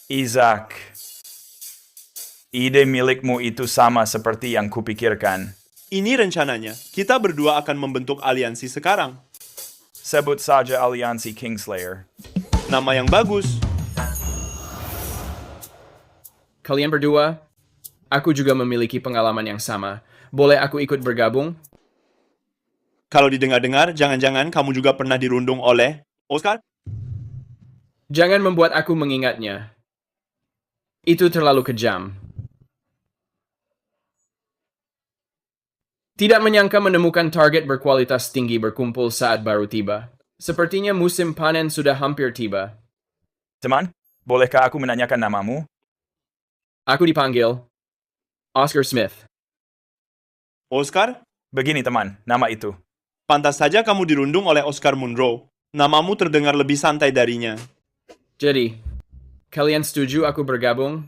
Speaker 2: Isaac, ide milikmu itu sama seperti yang kupikirkan.
Speaker 21: Ini rencananya. Kita berdua akan membentuk aliansi sekarang.
Speaker 2: Sebut saja aliansi Kingslayer.
Speaker 21: Nama yang bagus.
Speaker 5: Kalian berdua, aku juga memiliki pengalaman yang sama. Boleh aku ikut bergabung?
Speaker 21: Kalau didengar-dengar, jangan-jangan kamu juga pernah dirundung oleh Oscar?
Speaker 5: Jangan membuat aku mengingatnya. Itu terlalu kejam. Tidak menyangka menemukan target berkualitas tinggi berkumpul saat baru tiba. Sepertinya musim panen sudah hampir tiba.
Speaker 2: Teman, bolehkah aku menanyakan namamu?
Speaker 5: Aku dipanggil Oscar Smith.
Speaker 21: Oscar?
Speaker 2: Begini teman, nama itu.
Speaker 21: Pantas saja kamu dirundung oleh Oscar Munro. Namamu terdengar lebih santai darinya.
Speaker 5: Jadi, kalian setuju aku bergabung?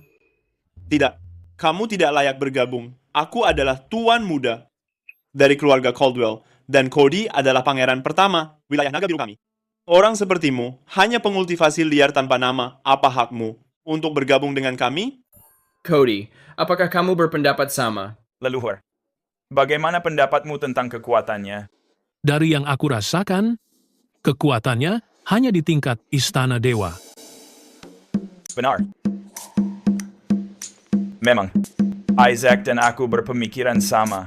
Speaker 21: Tidak, kamu tidak layak bergabung. Aku adalah tuan muda dari keluarga Caldwell, dan Cody adalah pangeran pertama wilayah naga biru kami. Orang sepertimu hanya pengultivasi liar tanpa nama. Apa hakmu untuk bergabung dengan kami?
Speaker 5: Cody, apakah kamu berpendapat sama?
Speaker 2: Leluhur, bagaimana pendapatmu tentang kekuatannya?
Speaker 16: Dari yang aku rasakan, kekuatannya hanya di tingkat istana dewa.
Speaker 2: Benar. Memang, Isaac dan aku berpemikiran sama.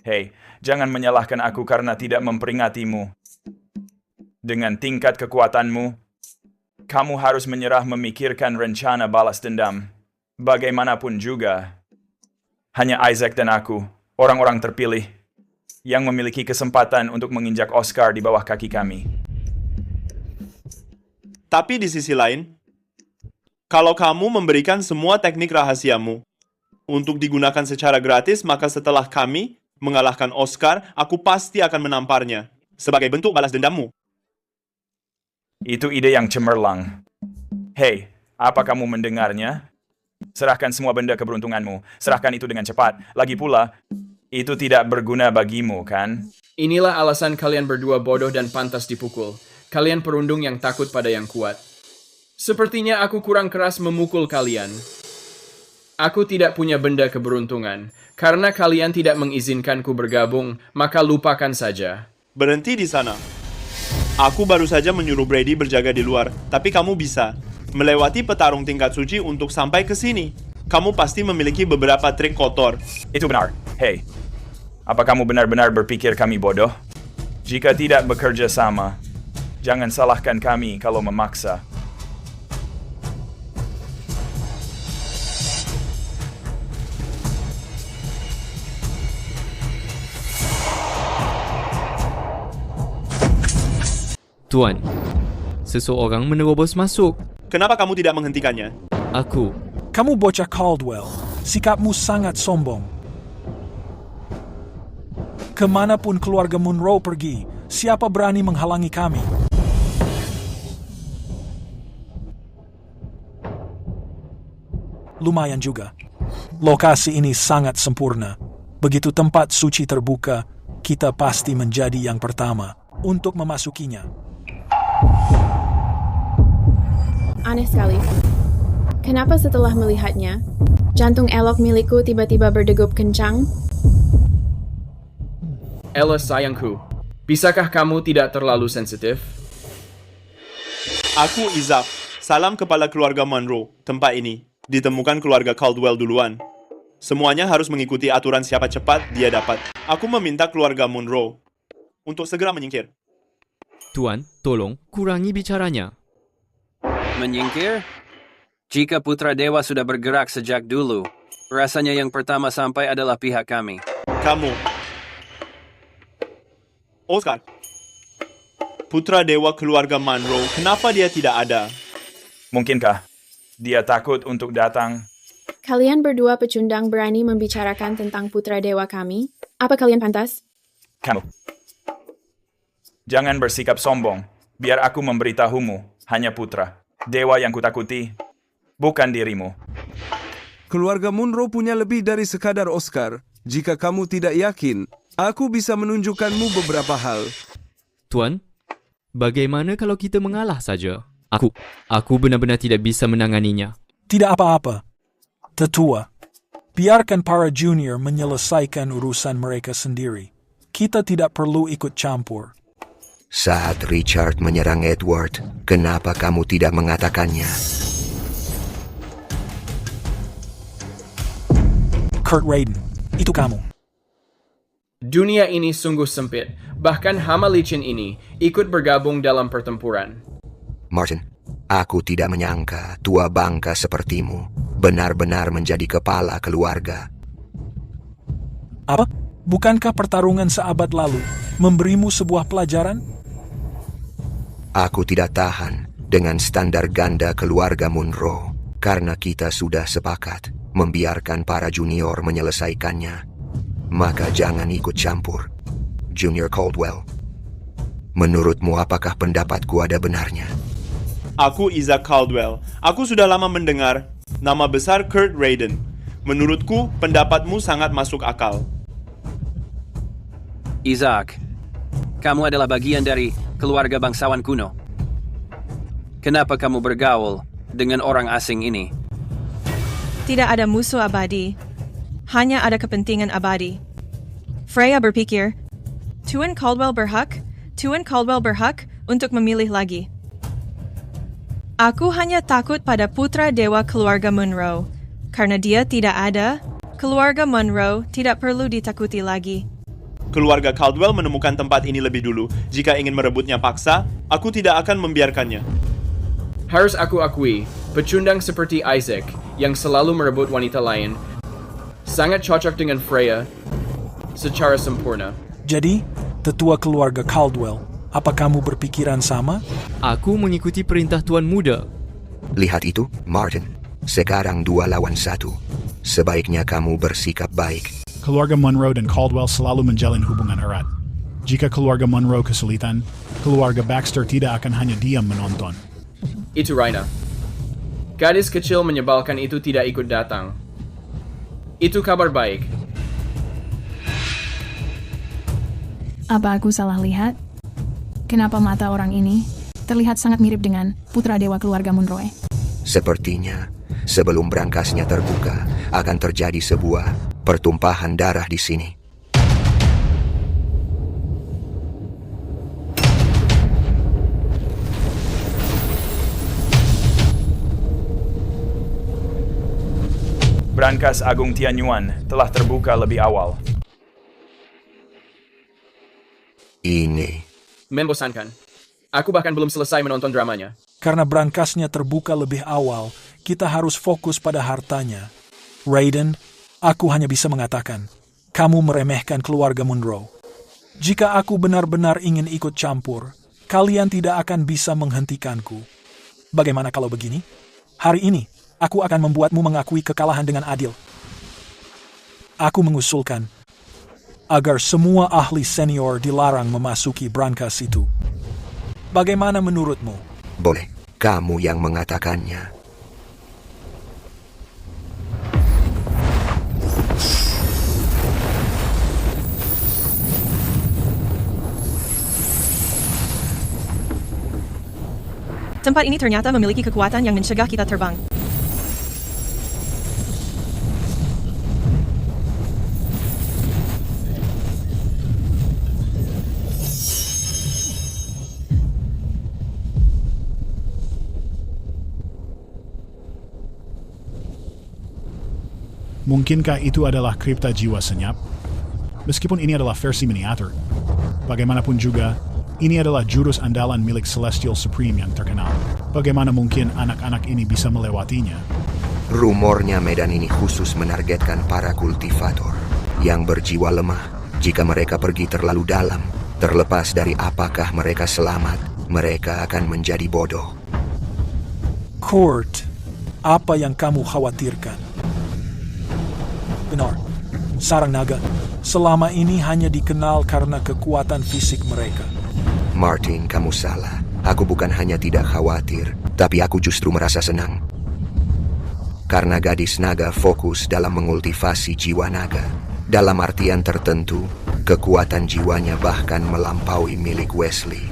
Speaker 2: Hei, jangan menyalahkan aku karena tidak memperingatimu. Dengan tingkat kekuatanmu, kamu harus menyerah memikirkan rencana balas dendam. Bagaimanapun juga, hanya Isaac dan aku, orang-orang terpilih, yang memiliki kesempatan untuk menginjak Oscar di bawah kaki kami.
Speaker 21: Tapi di sisi lain, kalau kamu memberikan semua teknik rahasiamu untuk digunakan secara gratis, maka setelah kami mengalahkan Oscar, aku pasti akan menamparnya sebagai bentuk balas dendammu.
Speaker 2: Itu ide yang cemerlang. Hei, apa kamu mendengarnya? Serahkan semua benda keberuntunganmu. Serahkan itu dengan cepat. Lagi pula, itu tidak berguna bagimu, kan?
Speaker 5: Inilah alasan kalian berdua bodoh dan pantas dipukul. Kalian perundung yang takut pada yang kuat. Sepertinya aku kurang keras memukul kalian. Aku tidak punya benda keberuntungan. Karena kalian tidak mengizinkanku bergabung, maka lupakan saja.
Speaker 21: Berhenti di sana. Aku baru saja menyuruh Brady berjaga di luar, tapi kamu bisa melewati petarung tingkat suci untuk sampai ke sini. Kamu pasti memiliki beberapa trik kotor.
Speaker 2: Itu benar. Hei, apa kamu benar-benar berpikir kami bodoh? Jika tidak bekerja sama, jangan salahkan kami kalau memaksa.
Speaker 8: Tuan, seseorang menerobos masuk.
Speaker 21: Kenapa kamu tidak menghentikannya?
Speaker 8: Aku.
Speaker 15: Kamu bocah Caldwell. Sikapmu sangat sombong. Kemanapun keluarga Munro pergi, siapa berani menghalangi kami? Lumayan juga. Lokasi ini sangat sempurna. Begitu tempat suci terbuka, kita pasti menjadi yang pertama untuk memasukinya.
Speaker 4: Aneh sekali. Kenapa setelah melihatnya, jantung elok milikku tiba-tiba berdegup kencang?
Speaker 5: Ella sayangku, bisakah kamu tidak terlalu sensitif?
Speaker 21: Aku Isaac. Salam kepala keluarga Monroe. Tempat ini ditemukan keluarga Caldwell duluan. Semuanya harus mengikuti aturan siapa cepat dia dapat. Aku meminta keluarga Monroe untuk segera menyingkir.
Speaker 8: Tuan, tolong kurangi bicaranya.
Speaker 26: Menyingkir? Jika Putra Dewa sudah bergerak sejak dulu, rasanya yang pertama sampai adalah pihak kami.
Speaker 21: Kamu. Oscar. Putra Dewa keluarga Monroe, kenapa dia tidak ada?
Speaker 2: Mungkinkah dia takut untuk datang?
Speaker 4: Kalian berdua pecundang berani membicarakan tentang Putra Dewa kami? Apa kalian pantas?
Speaker 2: Kamu. Jangan bersikap sombong. Biar aku memberitahumu, hanya Putra Dewa yang kutakuti, bukan dirimu.
Speaker 1: Keluarga Monroe punya lebih dari sekadar Oscar. Jika kamu tidak yakin, aku bisa menunjukkanmu beberapa hal.
Speaker 8: Tuan, bagaimana kalau kita mengalah saja? Aku benar-benar tidak bisa menanganinya.
Speaker 15: Tidak apa-apa. Tetua, biarkan para junior menyelesaikan urusan mereka sendiri. Kita tidak perlu ikut campur.
Speaker 6: Saat Richard menyerang Edward, kenapa kamu tidak mengatakannya?
Speaker 15: Kurt Raiden, itu kamu.
Speaker 5: Dunia ini sungguh sempit. Bahkan hama licin ini ikut bergabung dalam pertempuran.
Speaker 6: Martin, aku tidak menyangka tua bangka sepertimu benar-benar menjadi kepala keluarga.
Speaker 15: Apa? Bukankah pertarungan seabad lalu memberimu sebuah pelajaran?
Speaker 6: Aku tidak tahan dengan standar ganda keluarga Monroe karena kita sudah sepakat membiarkan para junior menyelesaikannya. Maka jangan ikut campur, Junior Caldwell. Menurutmu apakah pendapatku ada benarnya?
Speaker 21: Aku Isaac Caldwell. Aku sudah lama mendengar nama besar Kurt Raiden. Menurutku, pendapatmu sangat masuk akal.
Speaker 26: Isaac, kamu adalah bagian dari keluarga bangsawan kuno. Kenapa kamu bergaul dengan orang asing ini?
Speaker 14: Tidak ada musuh abadi. Hanya ada kepentingan abadi. Freya berpikir, Tuan Caldwell berhak untuk memilih lagi. Aku hanya takut pada Putra Dewa keluarga Monroe. Karena dia tidak ada, keluarga Monroe tidak perlu ditakuti lagi.
Speaker 21: Keluarga Caldwell menemukan tempat ini lebih dulu. Jika ingin merebutnya paksa, aku tidak akan membiarkannya.
Speaker 5: Harus aku akui, pecundang seperti Isaac yang selalu merebut wanita lain sangat cocok dengan Freya secara sempurna.
Speaker 15: Jadi, tetua keluarga Caldwell, apa kamu berpikiran sama?
Speaker 8: Aku mengikuti perintah Tuan Muda.
Speaker 6: Lihat itu, Martin. Sekarang 2 lawan 1. Sebaiknya kamu bersikap baik.
Speaker 9: Keluarga Monroe dan Caldwell selalu menjalin hubungan erat. Jika keluarga Monroe kesulitan, keluarga Baxter tidak akan hanya diam menonton.
Speaker 5: Itu Raina. Gadis kecil menyebalkan itu tidak ikut datang. Itu kabar baik.
Speaker 19: Apa aku salah lihat? Kenapa mata orang ini terlihat sangat mirip dengan Putra Dewa keluarga Monroe?
Speaker 6: Sepertinya, sebelum brankasnya terbuka, akan terjadi sebuah pertumpahan darah di sini.
Speaker 2: Brankas Agung Tianyuan telah terbuka lebih awal.
Speaker 6: Ini
Speaker 5: membosankan. Aku bahkan belum selesai menonton dramanya.
Speaker 15: Karena brankasnya terbuka lebih awal, kita harus fokus pada hartanya. Raiden, aku hanya bisa mengatakan, kamu meremehkan keluarga Monroe. Jika aku benar-benar ingin ikut campur, kalian tidak akan bisa menghentikanku. Bagaimana kalau begini? Hari ini, aku akan membuatmu mengakui kekalahan dengan adil. Aku mengusulkan agar semua ahli senior dilarang memasuki brankas itu. Bagaimana menurutmu?
Speaker 6: Boleh, kamu yang mengatakannya.
Speaker 14: Tempat ini ternyata memiliki kekuatan yang mencegah kita terbang.
Speaker 9: Mungkinkah itu adalah kripta jiwa senyap? Meskipun ini adalah versi miniatur, bagaimanapun juga, ini adalah jurus andalan milik Celestial Supreme yang terkenal. Bagaimana mungkin anak-anak ini bisa melewatinya?
Speaker 6: Rumornya medan ini khusus menargetkan para kultivator yang berjiwa lemah. Jika mereka pergi terlalu dalam, terlepas dari apakah mereka selamat, mereka akan menjadi bodoh.
Speaker 15: Kurt, apa yang kamu khawatirkan? Benar, sarang naga selama ini hanya dikenal karena kekuatan fisik mereka.
Speaker 6: Martin, kamu salah. Aku bukan hanya tidak khawatir, tapi aku justru merasa senang. Karena gadis naga fokus dalam mengultivasi jiwa naga. Dalam artian tertentu, kekuatan jiwanya bahkan melampaui milik Wesley.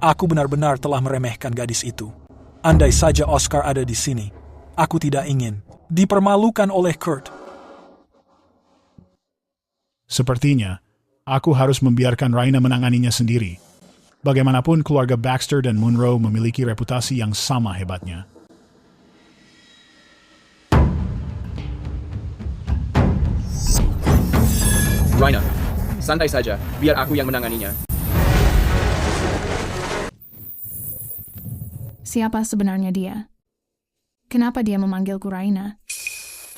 Speaker 15: Aku benar-benar telah meremehkan gadis itu. Andai saja Oscar ada di sini, aku tidak ingin dipermalukan oleh Kurt.
Speaker 9: Sepertinya, aku harus membiarkan Raina menanganinya sendiri. Bagaimanapun keluarga Baxter dan Munro memiliki reputasi yang sama hebatnya.
Speaker 5: Raina, santai saja, biar aku yang menanganinya.
Speaker 19: Siapa sebenarnya dia? Kenapa dia memanggilku Raina?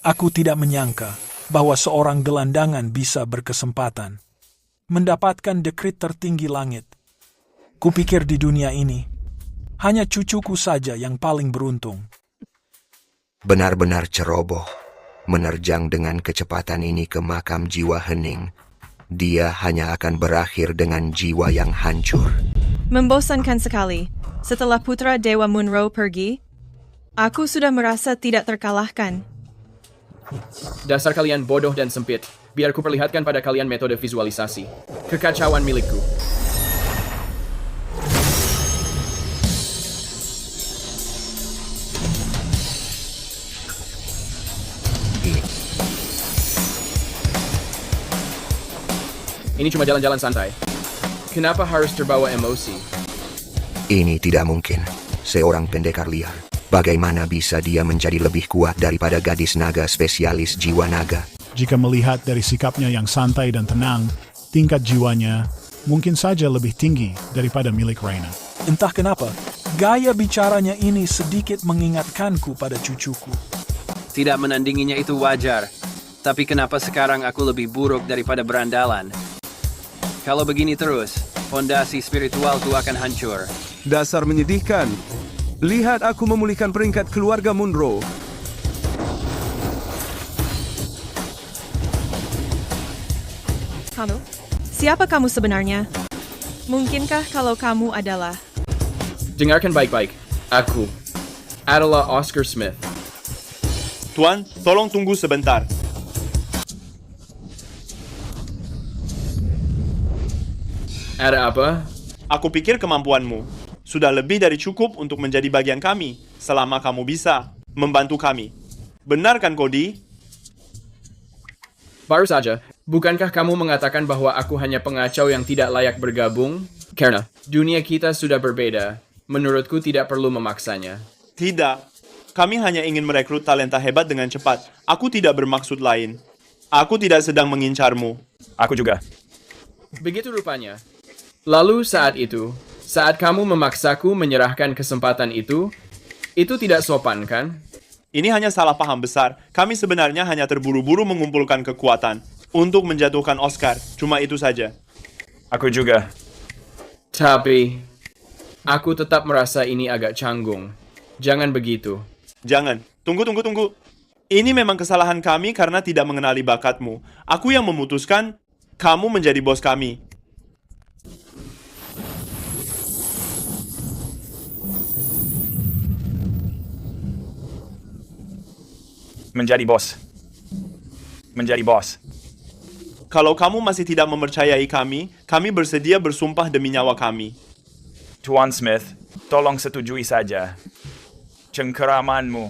Speaker 15: Aku tidak menyangka bahwa seorang gelandangan bisa berkesempatan mendapatkan dekrit tertinggi langit. Kupikir di dunia ini, hanya cucuku saja yang paling beruntung.
Speaker 6: Benar-benar ceroboh, menerjang dengan kecepatan ini ke makam jiwa hening. Dia hanya akan berakhir dengan jiwa yang hancur.
Speaker 14: Membosankan sekali. Setelah putra Dewa Munro pergi, aku sudah merasa tidak terkalahkan.
Speaker 5: Dasar kalian bodoh dan sempit. Biar ku perlihatkan pada kalian metode visualisasi. Kekacauan milikku. Ini cuma jalan-jalan santai. Kenapa harus terbawa emosi?
Speaker 6: Ini tidak mungkin. Seorang pendekar liar. Bagaimana bisa dia menjadi lebih kuat daripada gadis naga spesialis jiwa naga?
Speaker 9: Jika melihat dari sikapnya yang santai dan tenang, tingkat jiwanya mungkin saja lebih tinggi daripada milik Raina.
Speaker 15: Entah kenapa, gaya bicaranya ini sedikit mengingatkanku pada cucuku.
Speaker 26: Tidak menandinginya itu wajar. Tapi kenapa sekarang aku lebih buruk daripada berandalan? Kalau begini terus, fondasi spiritualku akan hancur.
Speaker 1: Dasar menyedihkan. Lihat aku memulihkan peringkat keluarga Munro.
Speaker 14: Halo? Siapa kamu sebenarnya? Mungkinkah kalau kamu adalah...
Speaker 5: Dengarkan baik-baik. Aku adalah Oscar Smith.
Speaker 21: Tuan, tolong tunggu sebentar.
Speaker 5: Ada apa?
Speaker 21: Aku pikir kemampuanmu sudah lebih dari cukup untuk menjadi bagian kami, selama kamu bisa membantu kami. Benar kan, Cody?
Speaker 5: Baru saja, bukankah kamu mengatakan bahwa aku hanya pengacau yang tidak layak bergabung? Karena dunia kita sudah berbeda, menurutku tidak perlu memaksanya.
Speaker 21: Tidak, kami hanya ingin merekrut talenta hebat dengan cepat. Aku tidak bermaksud lain. Aku tidak sedang mengincarmu.
Speaker 2: Aku juga.
Speaker 5: Begitu rupanya. Lalu saat itu, saat kamu memaksaku menyerahkan kesempatan itu tidak sopan, kan?
Speaker 21: Ini hanya salah paham besar. Kami sebenarnya hanya terburu-buru mengumpulkan kekuatan untuk menjatuhkan Oscar. Cuma itu saja.
Speaker 2: Aku juga.
Speaker 5: Tapi, aku tetap merasa ini agak canggung. Jangan begitu.
Speaker 21: Jangan. Tunggu. Ini memang kesalahan kami karena tidak mengenali bakatmu. Aku yang memutuskan kamu menjadi bos kami.
Speaker 2: Menjadi bos. Menjadi bos.
Speaker 21: Kalau kamu masih tidak mempercayai kami bersedia bersumpah demi nyawa kami.
Speaker 2: Tuan Smith, tolong setujui saja. Cengkeramanmu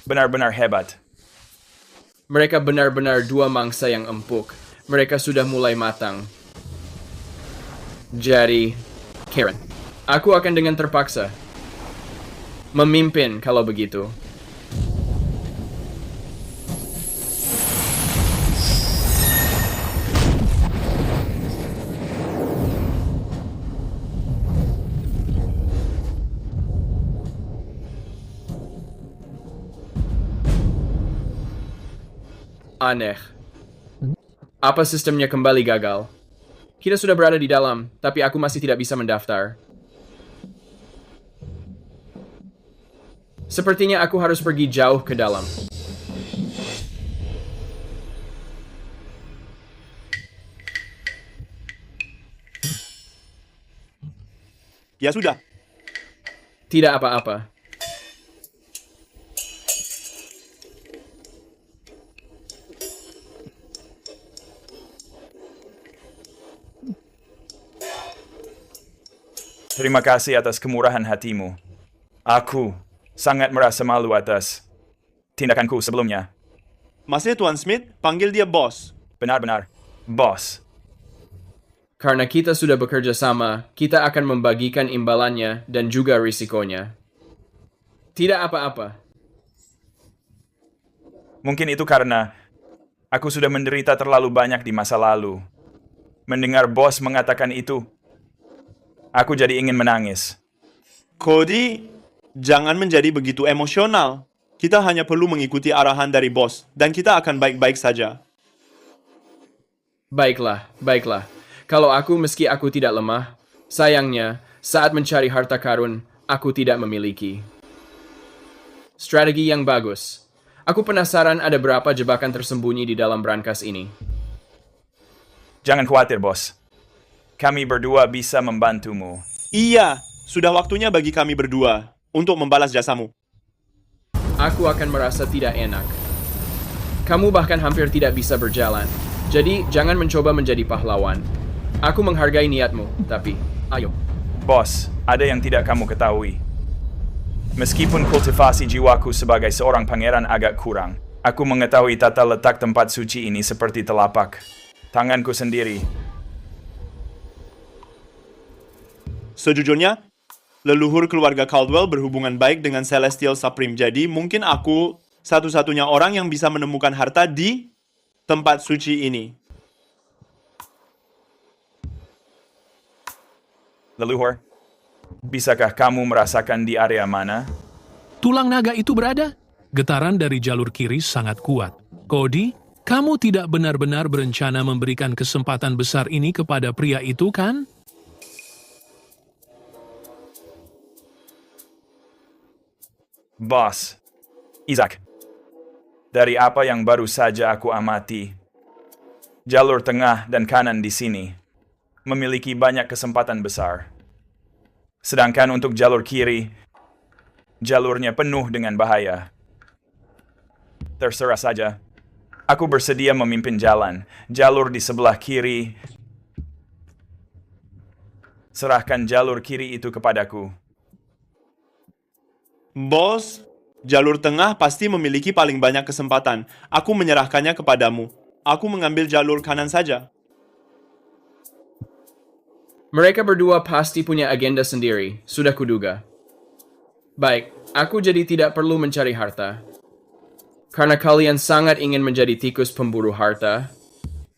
Speaker 2: benar-benar hebat.
Speaker 5: Mereka benar-benar dua mangsa yang empuk. Mereka sudah mulai matang. Jadi, Karen, aku akan dengan terpaksa memimpin kalau begitu. Aneh. Apa sistemnya kembali gagal? Kita sudah berada di dalam, tapi aku masih tidak bisa mendaftar. Sepertinya aku harus pergi jauh ke dalam.
Speaker 21: Ya sudah.
Speaker 5: Tidak apa-apa.
Speaker 2: Terima kasih atas kemurahan hatimu. Aku sangat merasa malu atas tindakanku sebelumnya.
Speaker 21: Masih Tuan Smith, panggil dia bos.
Speaker 2: Benar-benar, bos.
Speaker 5: Karena kita sudah bekerja sama, kita akan membagikan imbalannya dan juga risikonya. Tidak apa-apa.
Speaker 2: Mungkin itu karena aku sudah menderita terlalu banyak di masa lalu. Mendengar bos mengatakan itu, aku jadi ingin menangis.
Speaker 21: Cody, jangan menjadi begitu emosional. Kita hanya perlu mengikuti arahan dari bos, dan kita akan baik-baik saja.
Speaker 5: Baiklah, baiklah. Kalau meski aku tidak lemah, sayangnya, saat mencari harta karun, aku tidak memiliki. Strategi yang bagus. Aku penasaran ada berapa jebakan tersembunyi di dalam brankas ini.
Speaker 2: Jangan khawatir, bos. Kami berdua bisa membantumu.
Speaker 21: Iya, sudah waktunya bagi kami berdua untuk membalas jasamu.
Speaker 5: Aku akan merasa tidak enak. Kamu bahkan hampir tidak bisa berjalan. Jadi, jangan mencoba menjadi pahlawan. Aku menghargai niatmu, tapi ayo.
Speaker 2: Bos, ada yang tidak kamu ketahui. Meskipun kultivasi jiwaku sebagai seorang pangeran agak kurang, aku mengetahui tata letak tempat suci ini seperti telapak tanganku sendiri.
Speaker 21: Sejujurnya, leluhur keluarga Caldwell berhubungan baik dengan Celestial Supreme, jadi mungkin aku satu-satunya orang yang bisa menemukan harta di tempat suci ini.
Speaker 2: Leluhur, bisakah kamu merasakan di area mana?
Speaker 16: Tulang naga itu berada. Getaran dari jalur kiri sangat kuat. Cody, kamu tidak benar-benar berencana memberikan kesempatan besar ini kepada pria itu, kan?
Speaker 2: Bos, Isaac, dari apa yang baru saja aku amati, jalur tengah dan kanan di sini memiliki banyak kesempatan besar. Sedangkan untuk jalur kiri, jalurnya penuh dengan bahaya. Terserah saja, aku bersedia memimpin jalan. Jalur di sebelah kiri, serahkan jalur kiri itu kepadaku.
Speaker 21: Bos, jalur tengah pasti memiliki paling banyak kesempatan. Aku menyerahkannya kepadamu. Aku mengambil jalur kanan saja.
Speaker 5: Mereka berdua pasti punya agenda sendiri, sudah kuduga. Baik, aku jadi tidak perlu mencari harta. Karena kalian sangat ingin menjadi tikus pemburu harta,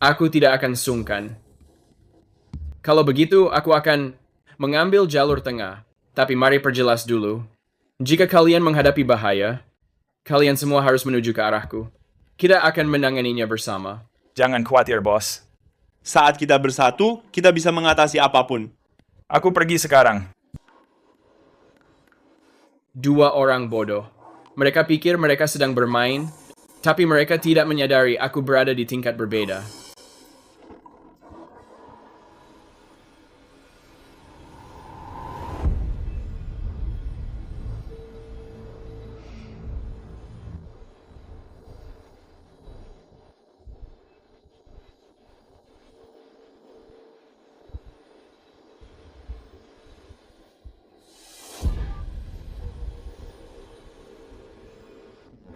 Speaker 5: aku tidak akan sungkan. Kalau begitu, aku akan mengambil jalur tengah. Tapi mari perjelas dulu. Jika kalian menghadapi bahaya, kalian semua harus menuju ke arahku. Kita akan menanganinya bersama.
Speaker 2: Jangan khawatir, bos.
Speaker 21: Saat kita bersatu, kita bisa mengatasi apapun.
Speaker 2: Aku pergi sekarang.
Speaker 5: Dua orang bodoh. Mereka pikir mereka sedang bermain, tapi mereka tidak menyadari aku berada di tingkat berbeda.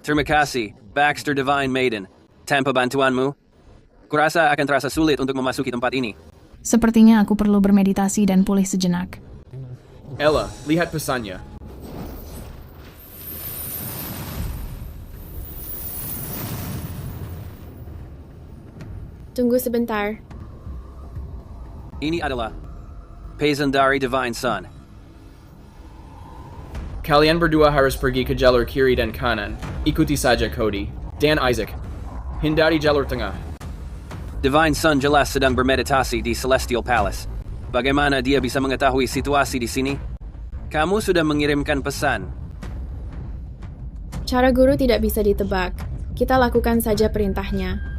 Speaker 26: Terima kasih, Baxter Divine Maiden. Tanpa bantuanmu, kurasa akan terasa sulit untuk memasuki tempat ini.
Speaker 19: Sepertinya aku perlu bermeditasi dan pulih sejenak.
Speaker 5: Ella, lihat pesannya.
Speaker 4: Tunggu sebentar.
Speaker 26: Ini adalah pesan dari Divine Sun.
Speaker 5: Kalian berdua harus pergi ke jalur kiri dan kanan. Ikuti saja Cody dan Isaac. Hindari jalur tengah.
Speaker 26: Divine Sun jelas sedang bermeditasi di Celestial Palace. Bagaimana dia bisa mengetahui situasi di sini? Kamu sudah mengirimkan pesan.
Speaker 4: Cara guru tidak bisa ditebak. Kita lakukan saja perintahnya.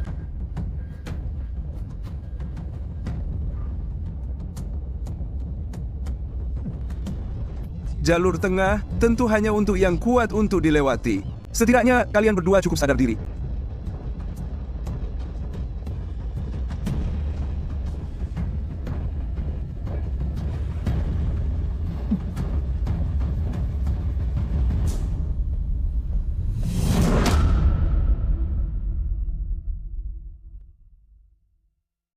Speaker 1: Jalur tengah tentu hanya untuk yang kuat untuk dilewati. Setidaknya kalian berdua cukup sadar diri.